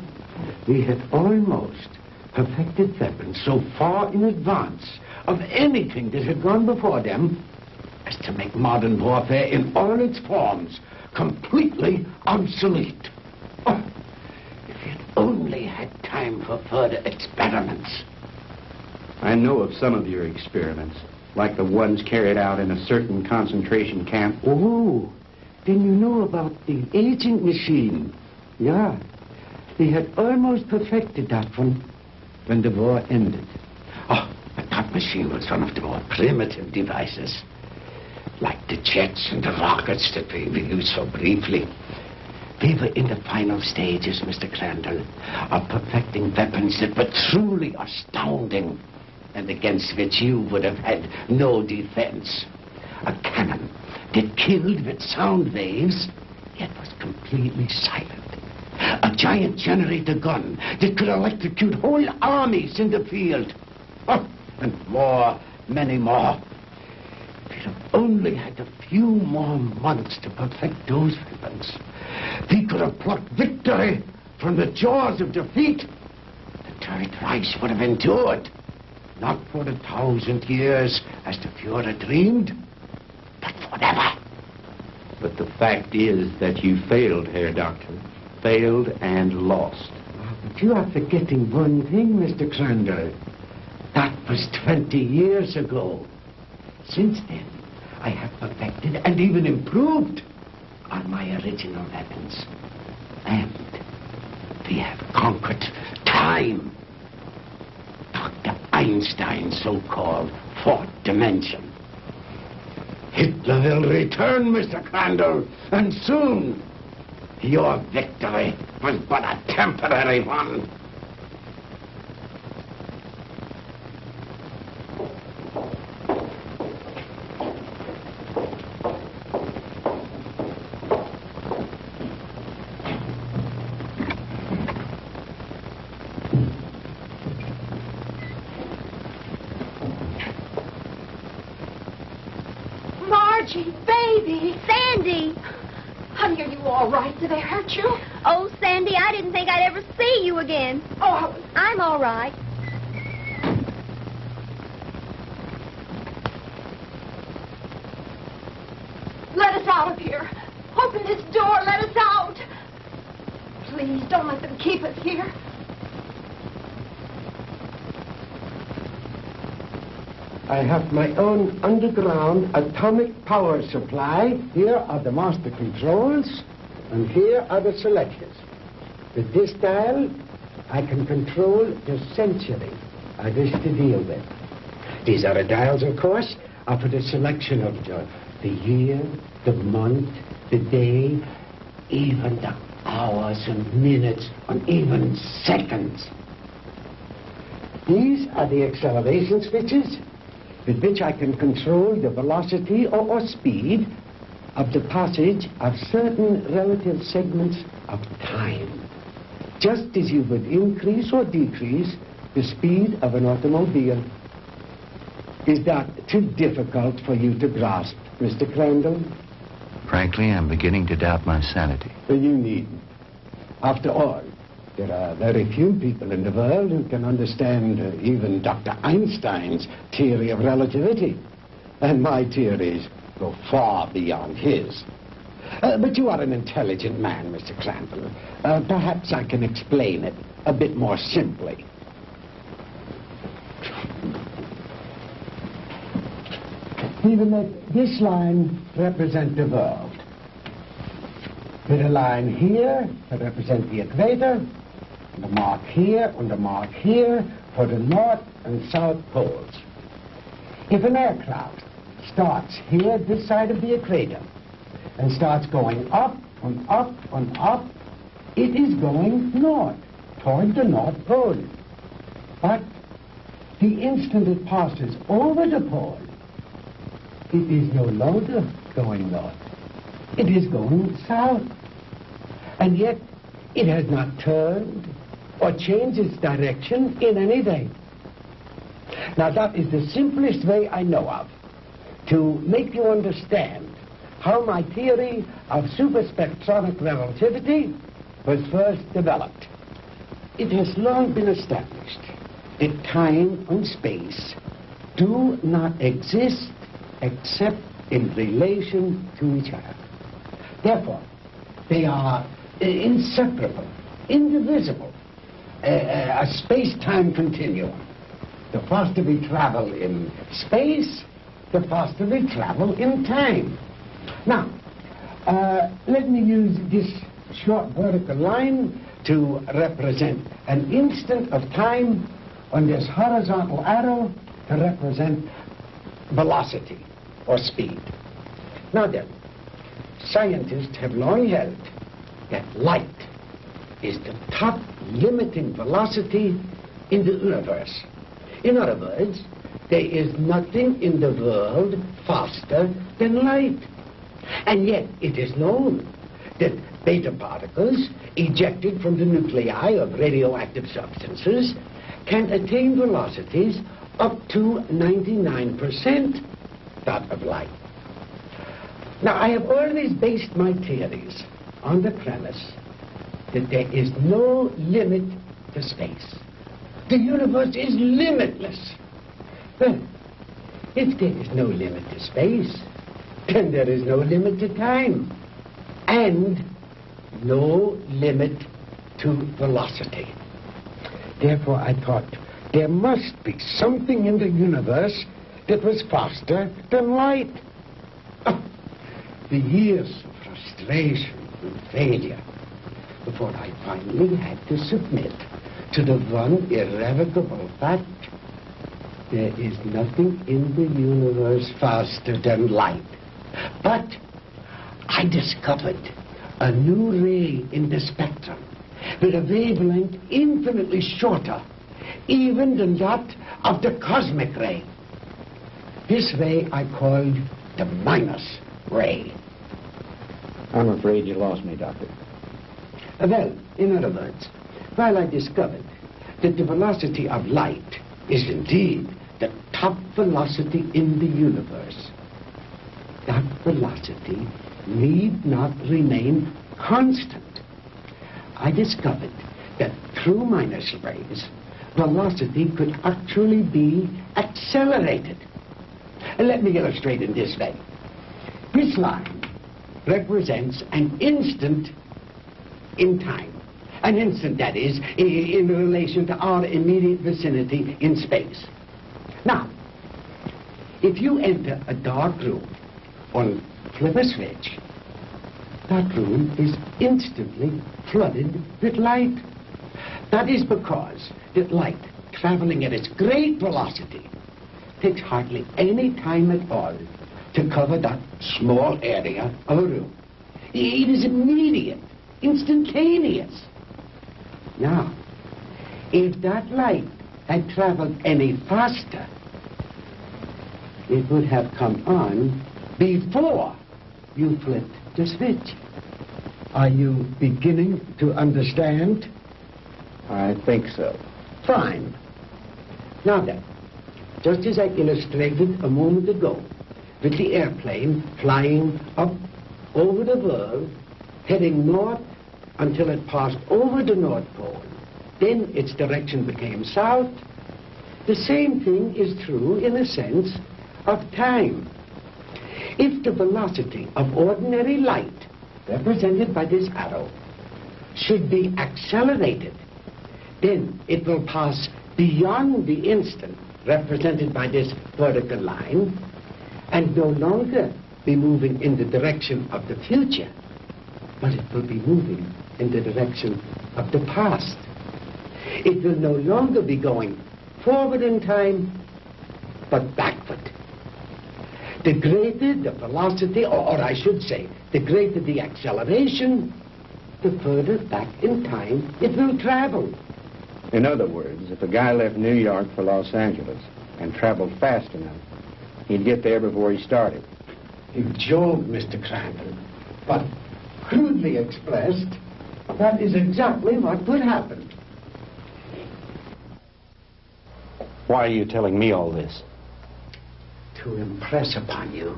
we had almost perfected weapons so far in advance of anything that had gone before them as to make modern warfare in all its forms completely obsolete. Oh, if we had only had time for further experiments. I know of some of your experiments, like the ones carried out in a certain concentration camp. Oh, then you know about the aging machine. Yeah, we had almost perfected that one when the war ended. Oh, but that machine was one of the more primitive devices. like the jets and the rockets that we used so briefly. We were in the final stages, Mr. Crandall, of perfecting weapons that were truly astounding and against which you would have had no defense. A cannon that killed with sound waves, yet was completely silent. A giant generator gun that could electrocute whole armies in the field. Oh, and more, many more. We'd have only had a few more months to perfect those weapons. We could have plucked victory from the jaws of defeat. The Third Reich would have endured. Not for 1,000 years, as the Fuhrer dreamed, but forever. But the fact is that you failed, Herr Doctor. Failed and lost. But you are forgetting one thing, Mr. Crandall. That was 20 years ago. Since then, I have perfected and even improved on my original weapons. And we have conquered time. Dr. Einstein's so-called fourth dimension. Hitler will return, Mr. Crandall, and soon. Your victory was but a temporary one. Margie, baby! Sandy! Honey, are you all right? Did they hurt you? Oh, Sandy, I didn't think I'd ever see you again. Oh, I'm all right. let us out of here. Open this door. Let us out. Please, don't let them keep us here. I have my own underground atomic power supply. Here are the master controls, and here are the selectors. With this dial, I can control the century I wish to deal with. These other dials, of course, are for the selection of the year, the month, the day, even the hours and minutes, and even seconds. These are the acceleration switches with which I can control the velocity or speed of the passage of certain relative segments of time, just as you would increase or decrease the speed of an automobile. Is that too difficult for you to grasp, Mr. Crandall? Frankly, I'm beginning to doubt my sanity. Well, you needn't. After all, there are very few people in the world who can understand even Dr. Einstein's theory of relativity. And my theories go far beyond his. But you are an intelligent man, Mr. Crandall. Perhaps I can explain it a bit more simply. We will let this line represent the world, with a line here to represent the equator, and a mark here and a mark here for the north and south poles. If an aircraft starts here, this side of the equator, and starts going up and up and up, it is going north, toward the North Pole. But the instant it passes over the pole, it is no longer going north. It is going south. And yet, it has not turned or changed its direction in any way. Now, that is the simplest way I know of to make you understand how my theory of superspectronic relativity was first developed. It has long been established that time and space do not exist except in relation to each other. Therefore, they are inseparable, indivisible, a space-time continuum. The faster we travel in space, the faster we travel in time. Now, let me use this short vertical line to represent an instant of time, and this horizontal arrow to represent velocity or speed. Now then, scientists have long held that light is the top limiting velocity in the universe. In other words, there is nothing in the world faster than light. And yet it is known that beta particles ejected from the nuclei of radioactive substances can attain velocities up to 99% that of light. Now, I have always based my theories on the premise that there is no limit to space. The universe is limitless. Well, if there is no limit to space, then there is no limit to time, and no limit to velocity. Therefore, I thought there must be something in the universe that was faster than light. Oh, the years of frustration and failure before I finally had to submit to the one irrevocable fact: there is nothing in the universe faster than light. But I discovered a new ray in the spectrum with a wavelength infinitely shorter even than that of the cosmic ray. This ray I called the minus ray. I'm afraid you lost me, Doctor. Well, in other words, while I discovered that the velocity of light is indeed the top velocity in the universe, that velocity need not remain constant. I discovered that through minus rays, velocity could actually be accelerated. Let me illustrate in this way. This line represents an instant in time. An instant, that is, in relation to our immediate vicinity in space. Now, if you enter a dark room or flip a switch, that room is instantly flooded with light. That is because that light, traveling at its great velocity, takes hardly any time at all to cover that small area of a room. It is immediate, instantaneous. Now, if that light had traveled any faster, it would have come on before you flipped the switch. Are you beginning to understand? I think so. Fine. Now then, just as I illustrated a moment ago, with the airplane flying up over the world, heading north until it passed over the North Pole, then its direction became south. The same thing is true in a sense of time. If the velocity of ordinary light, represented by this arrow, should be accelerated, then it will pass beyond the instant, represented by this vertical line, and no longer be moving in the direction of the future, but it will be moving in the direction of the past. It will no longer be going forward in time, but backward. The greater the velocity, or I should say, the greater the acceleration, the further back in time it will travel. In other words, if a guy left New York for Los Angeles and traveled fast enough, he'd get there before he started. You joke, Mr. Crandall, but crudely expressed, that is exactly what would happen. Why are you telling me all this? To impress upon you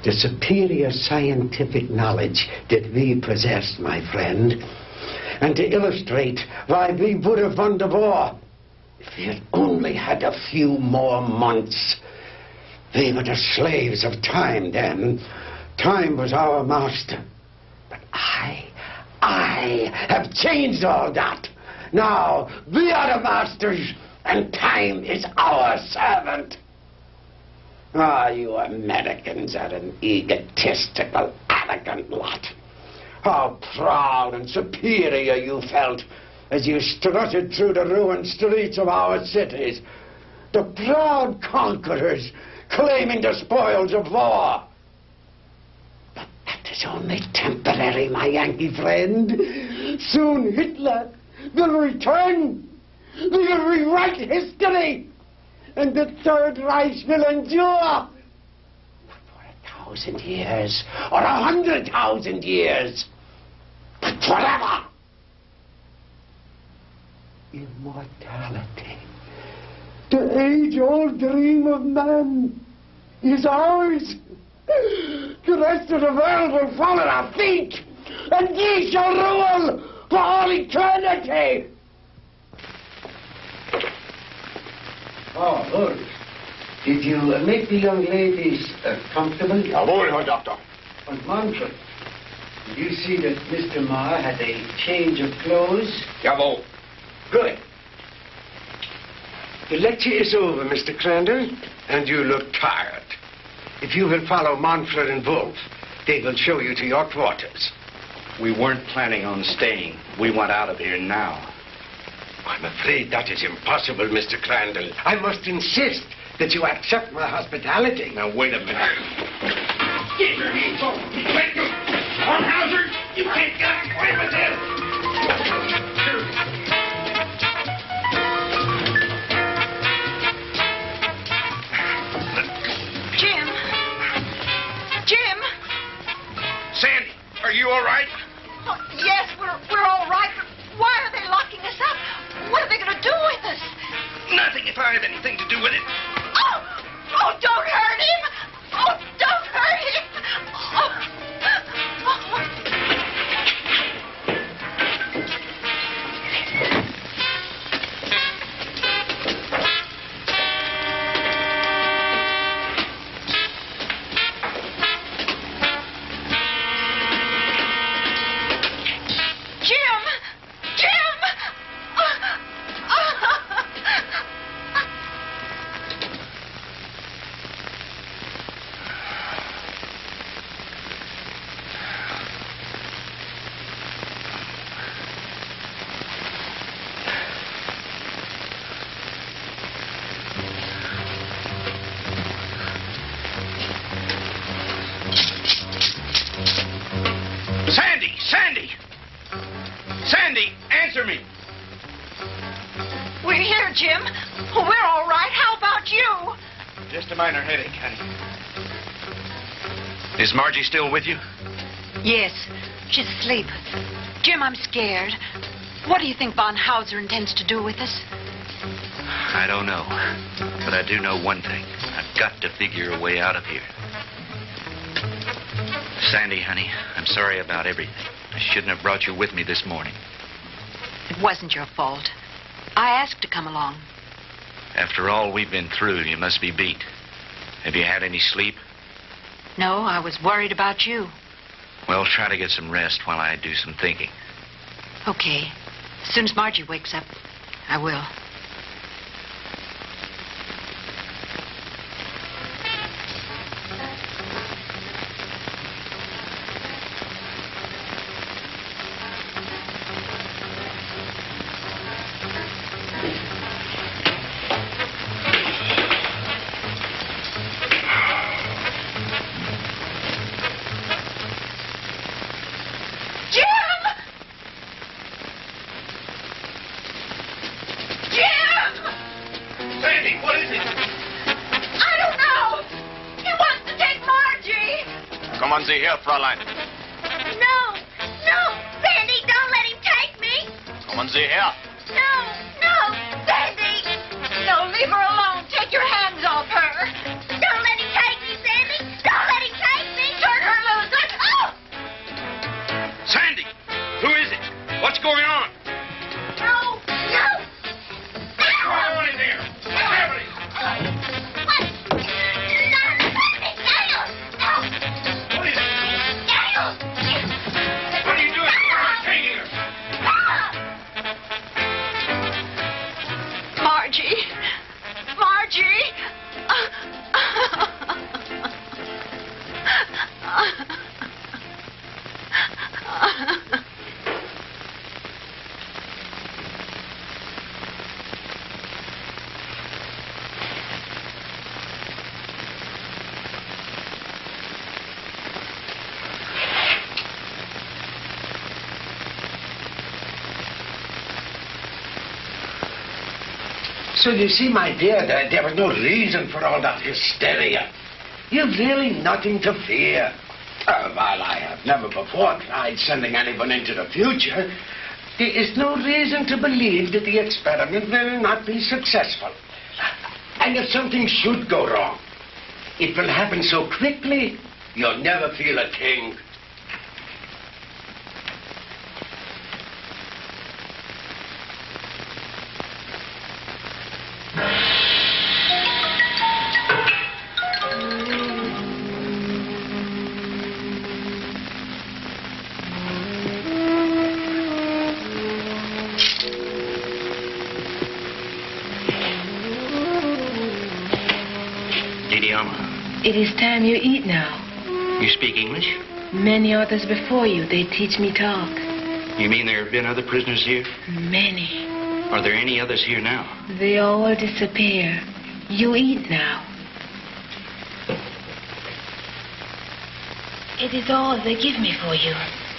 the superior scientific knowledge that we possess, my friend, and to illustrate why we would have won the war if we had only had a few more months. We were the slaves of time then. Time was our master. But I have changed all that. Now we are the masters, and time is our servant. Ah, you Americans are an egotistical, arrogant lot. How proud and superior you felt as you strutted through the ruined streets of our cities. The proud conquerors claiming the spoils of war. is only temporary, my Yankee friend. Soon Hitler will return. We will rewrite history. And the Third Reich will endure. Not for 1,000 years or 100,000 years, but forever. Immortality. The age-old dream of man is ours. The rest of the world will fall at our feet, and ye shall rule for all eternity. Oh, good. Did you make the young ladies comfortable? Jawohl, Herr Doctor. And Manfred, did you see that Mr. Marr had a change of clothes? Jawohl. Good. The lecture is over, Mr. Crandall, and you look tired. If you will follow Manfred and Wolf, they will show you to your quarters. We weren't planning on staying. We want out of here now. I'm afraid that is impossible, Mr. Crandall. I must insist that you accept my hospitality. Now, wait a minute. Get your hands off me. Let go. Hornhauser, you can't get away with this. Jim! Sandy, are you all right? Oh, yes, we're all right, but why are they locking us up? What are they going to do with us? Nothing if I have anything to do with it. Oh, don't hurt him! Oh, don't hurt him! Sandy, answer me. We're here, Jim. We're all right. How about you? Just a minor headache, honey. Is Margie still with you? Yes, she's asleep. Jim, I'm scared. What do you think von Hauser intends to do with us? I don't know. But I do know one thing. I've got to figure a way out of here. Sandy, honey, I'm sorry about everything. I shouldn't have brought you with me this morning. It wasn't your fault. I asked to come along. After all we've been through, you must be beat. Have you had any sleep? No, I was worried about you. Well, try to get some rest while I do some thinking. Okay. As soon as Margie wakes up, I will. Sie her, Fräulein. No, Sandy, don't let him take me. Kommen Sie her. No, Sandy. No, leave her alone. Take your hands off her. Don't let him take me, Sandy. Don't let him take me. Turn her loose. Oh! Sandy, who is it? What's going on? No. What's going on in there? What's happening? So you see, my dear, there was no reason for all that hysteria. You've really nothing to fear. While I have never before tried sending anyone into the future, there is no reason to believe that the experiment will not be successful. And if something should go wrong, it will happen so quickly, you'll never feel a thing. It is time you eat now. You speak English? Many others before you, they teach me talk. You mean there have been other prisoners here? Many. Are there any others here now? They all disappear. You eat now. It is all they give me for you.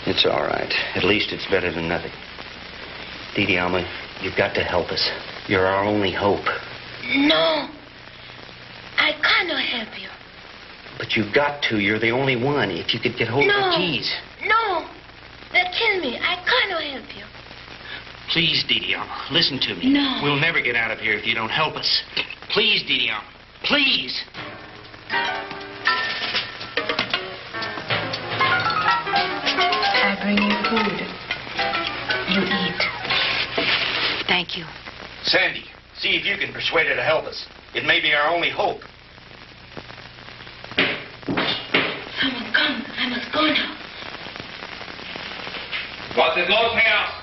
It's all right. At least it's better than nothing. Didi Alma, you've got to help us. You're our only hope. No. I cannot help you. But you've got to. You're the only one. If you could get hold of the keys. No. They'll kill me. I cannot help you. Please, Didi Alma, listen to me. No. We'll never get out of here if you don't help us. Please, Didi Alma. Please. I bring you food. You eat. Thank you. Sandy, see if you can persuade her to help us. It may be our only hope. Someone come. I must go now. What's it, los house?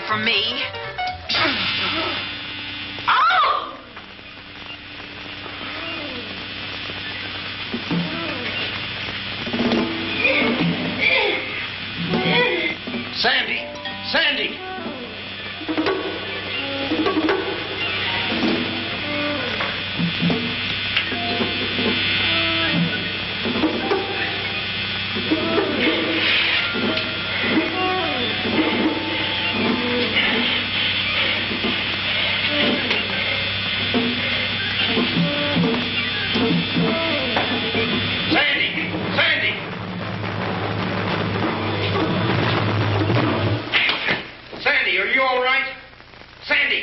From me. Oh! Sandy! Sandy!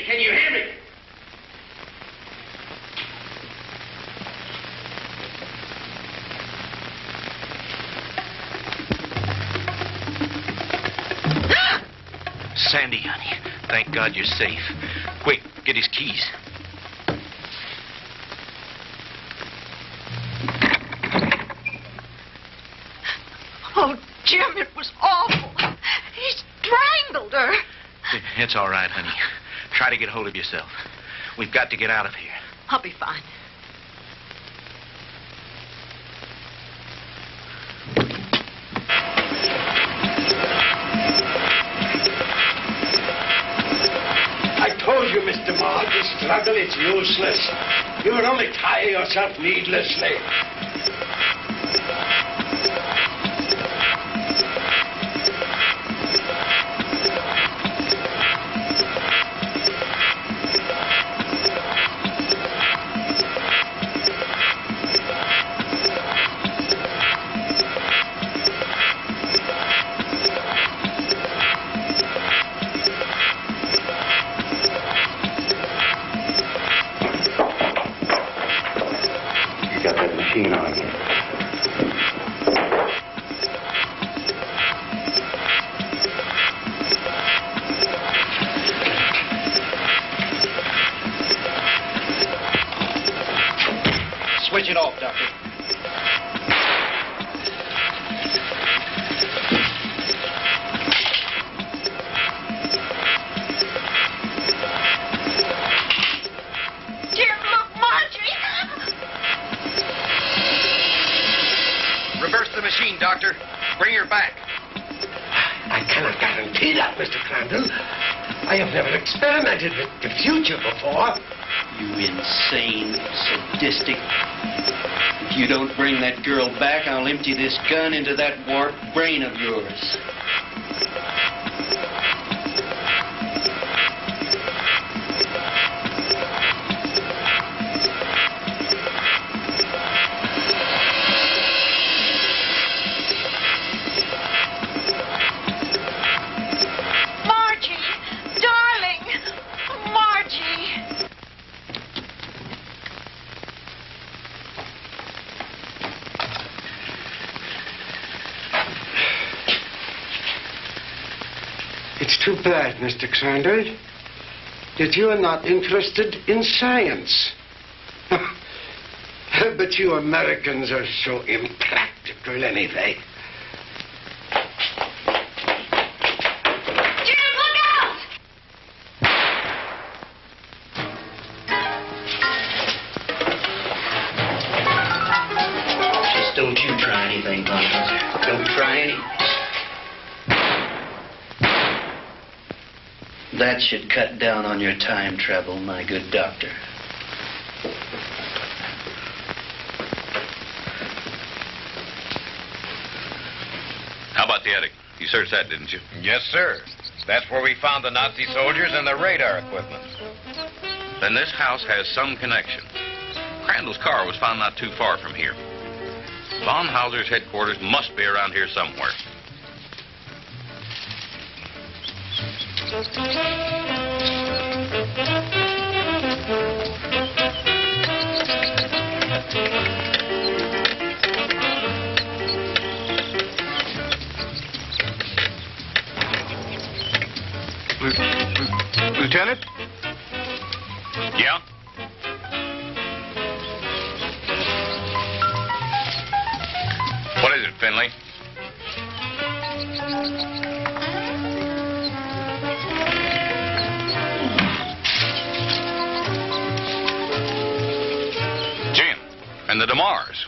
Can you hear me? Sandy, honey, thank God you're safe. Quick, get his keys. Oh, Jim, it was awful. He strangled her. It's all right, honey. Try to get hold of yourself. We've got to get out of here. I'll be fine. I told you, Mr. Maud, the struggle is useless. You will only tire yourself needlessly. Switch it off, Doctor. luck, Mr. Crandall. I have never experimented with the future before. You insane, sadistic. If you don't bring that girl back, I'll empty this gun into that warped brain of yours. It's too bad, Mr. Crandall, that you are not interested in science. But you Americans are so impractical anyway. Jim, look out! Just don't you try anything, Bonhauser. Don't try anything. That should cut down on your time travel, my good doctor. How about the attic? You searched that, didn't you? Yes, sir. That's where we found the Nazi soldiers and their radar equipment. Then this house has some connection. Crandall's car was found not too far from here. Von Hauser's headquarters must be around here somewhere. Lieutenant? Yeah? What is it, Finley? Jim, and the DeMars.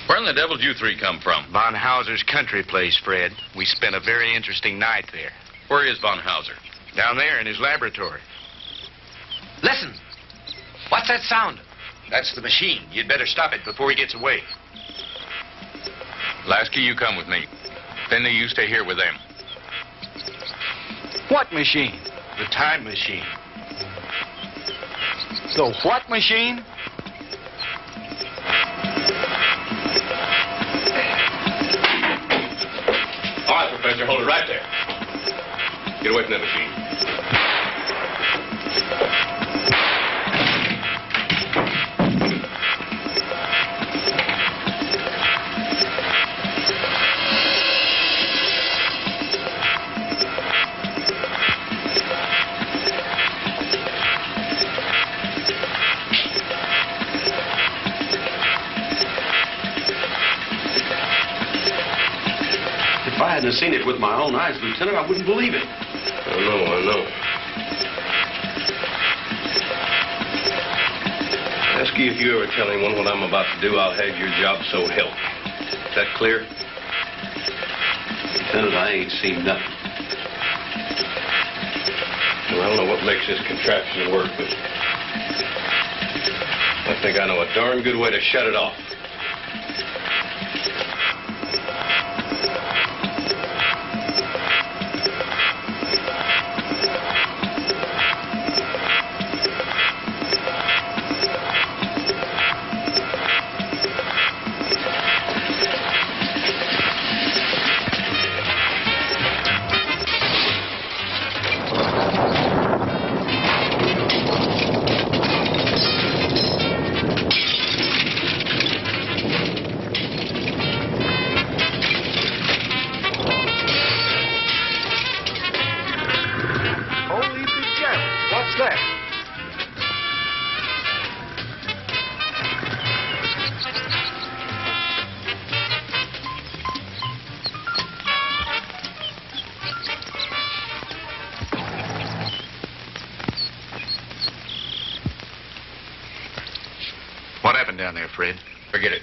Where in the devil did you three come from? Von Hauser's country place, Fred. We spent a very interesting night there. Where is Von Hauser? Down there in his laboratory. Listen! What's that sound? That's the machine. You'd better stop it before he gets away. Lasky, you come with me. Finley, you stay here with them. What machine? The time machine. The what machine? All right, Professor, hold it right there. Get away from that machine. If I hadn't seen it with my own eyes, Lieutenant, I wouldn't believe it. I know. Ask you if you ever tell anyone what I'm about to do, I'll have your job so help. Is that clear? Lieutenant, I ain't seen nothing. Well, I don't know what makes this contraption work, but I think I know a darn good way to shut it off. What happened down there, Fred? Forget it.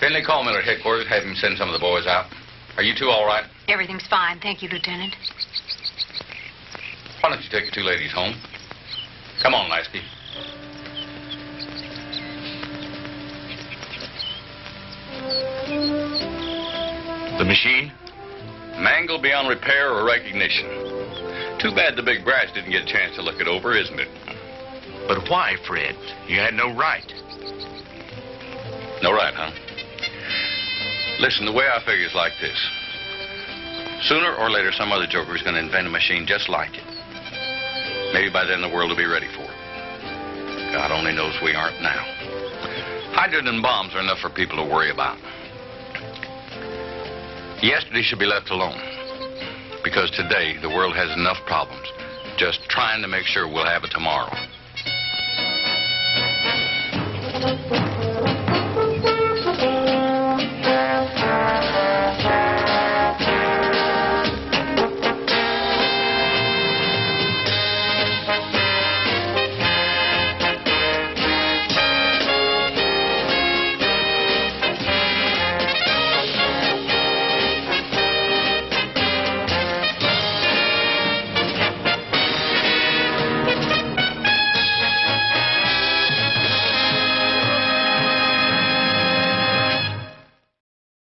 Finley, call Miller at headquarters. Have him send some of the boys out. Are you two all right? Everything's fine. Thank you, Lieutenant. Why don't you take the two ladies home? Come on, Lasky. The machine? Mangled beyond repair or recognition. Too bad the big brass didn't get a chance to look it over, isn't it? But why, Fred? You had no right. No right, huh? Listen, the way I figure is like this. Sooner or later, some other joker is going to invent a machine just like it. Maybe by then the world will be ready for it. God only knows we aren't now. Hydrogen bombs are enough for people to worry about. Yesterday should be left alone. Because today, the world has enough problems just trying to make sure we'll have it tomorrow.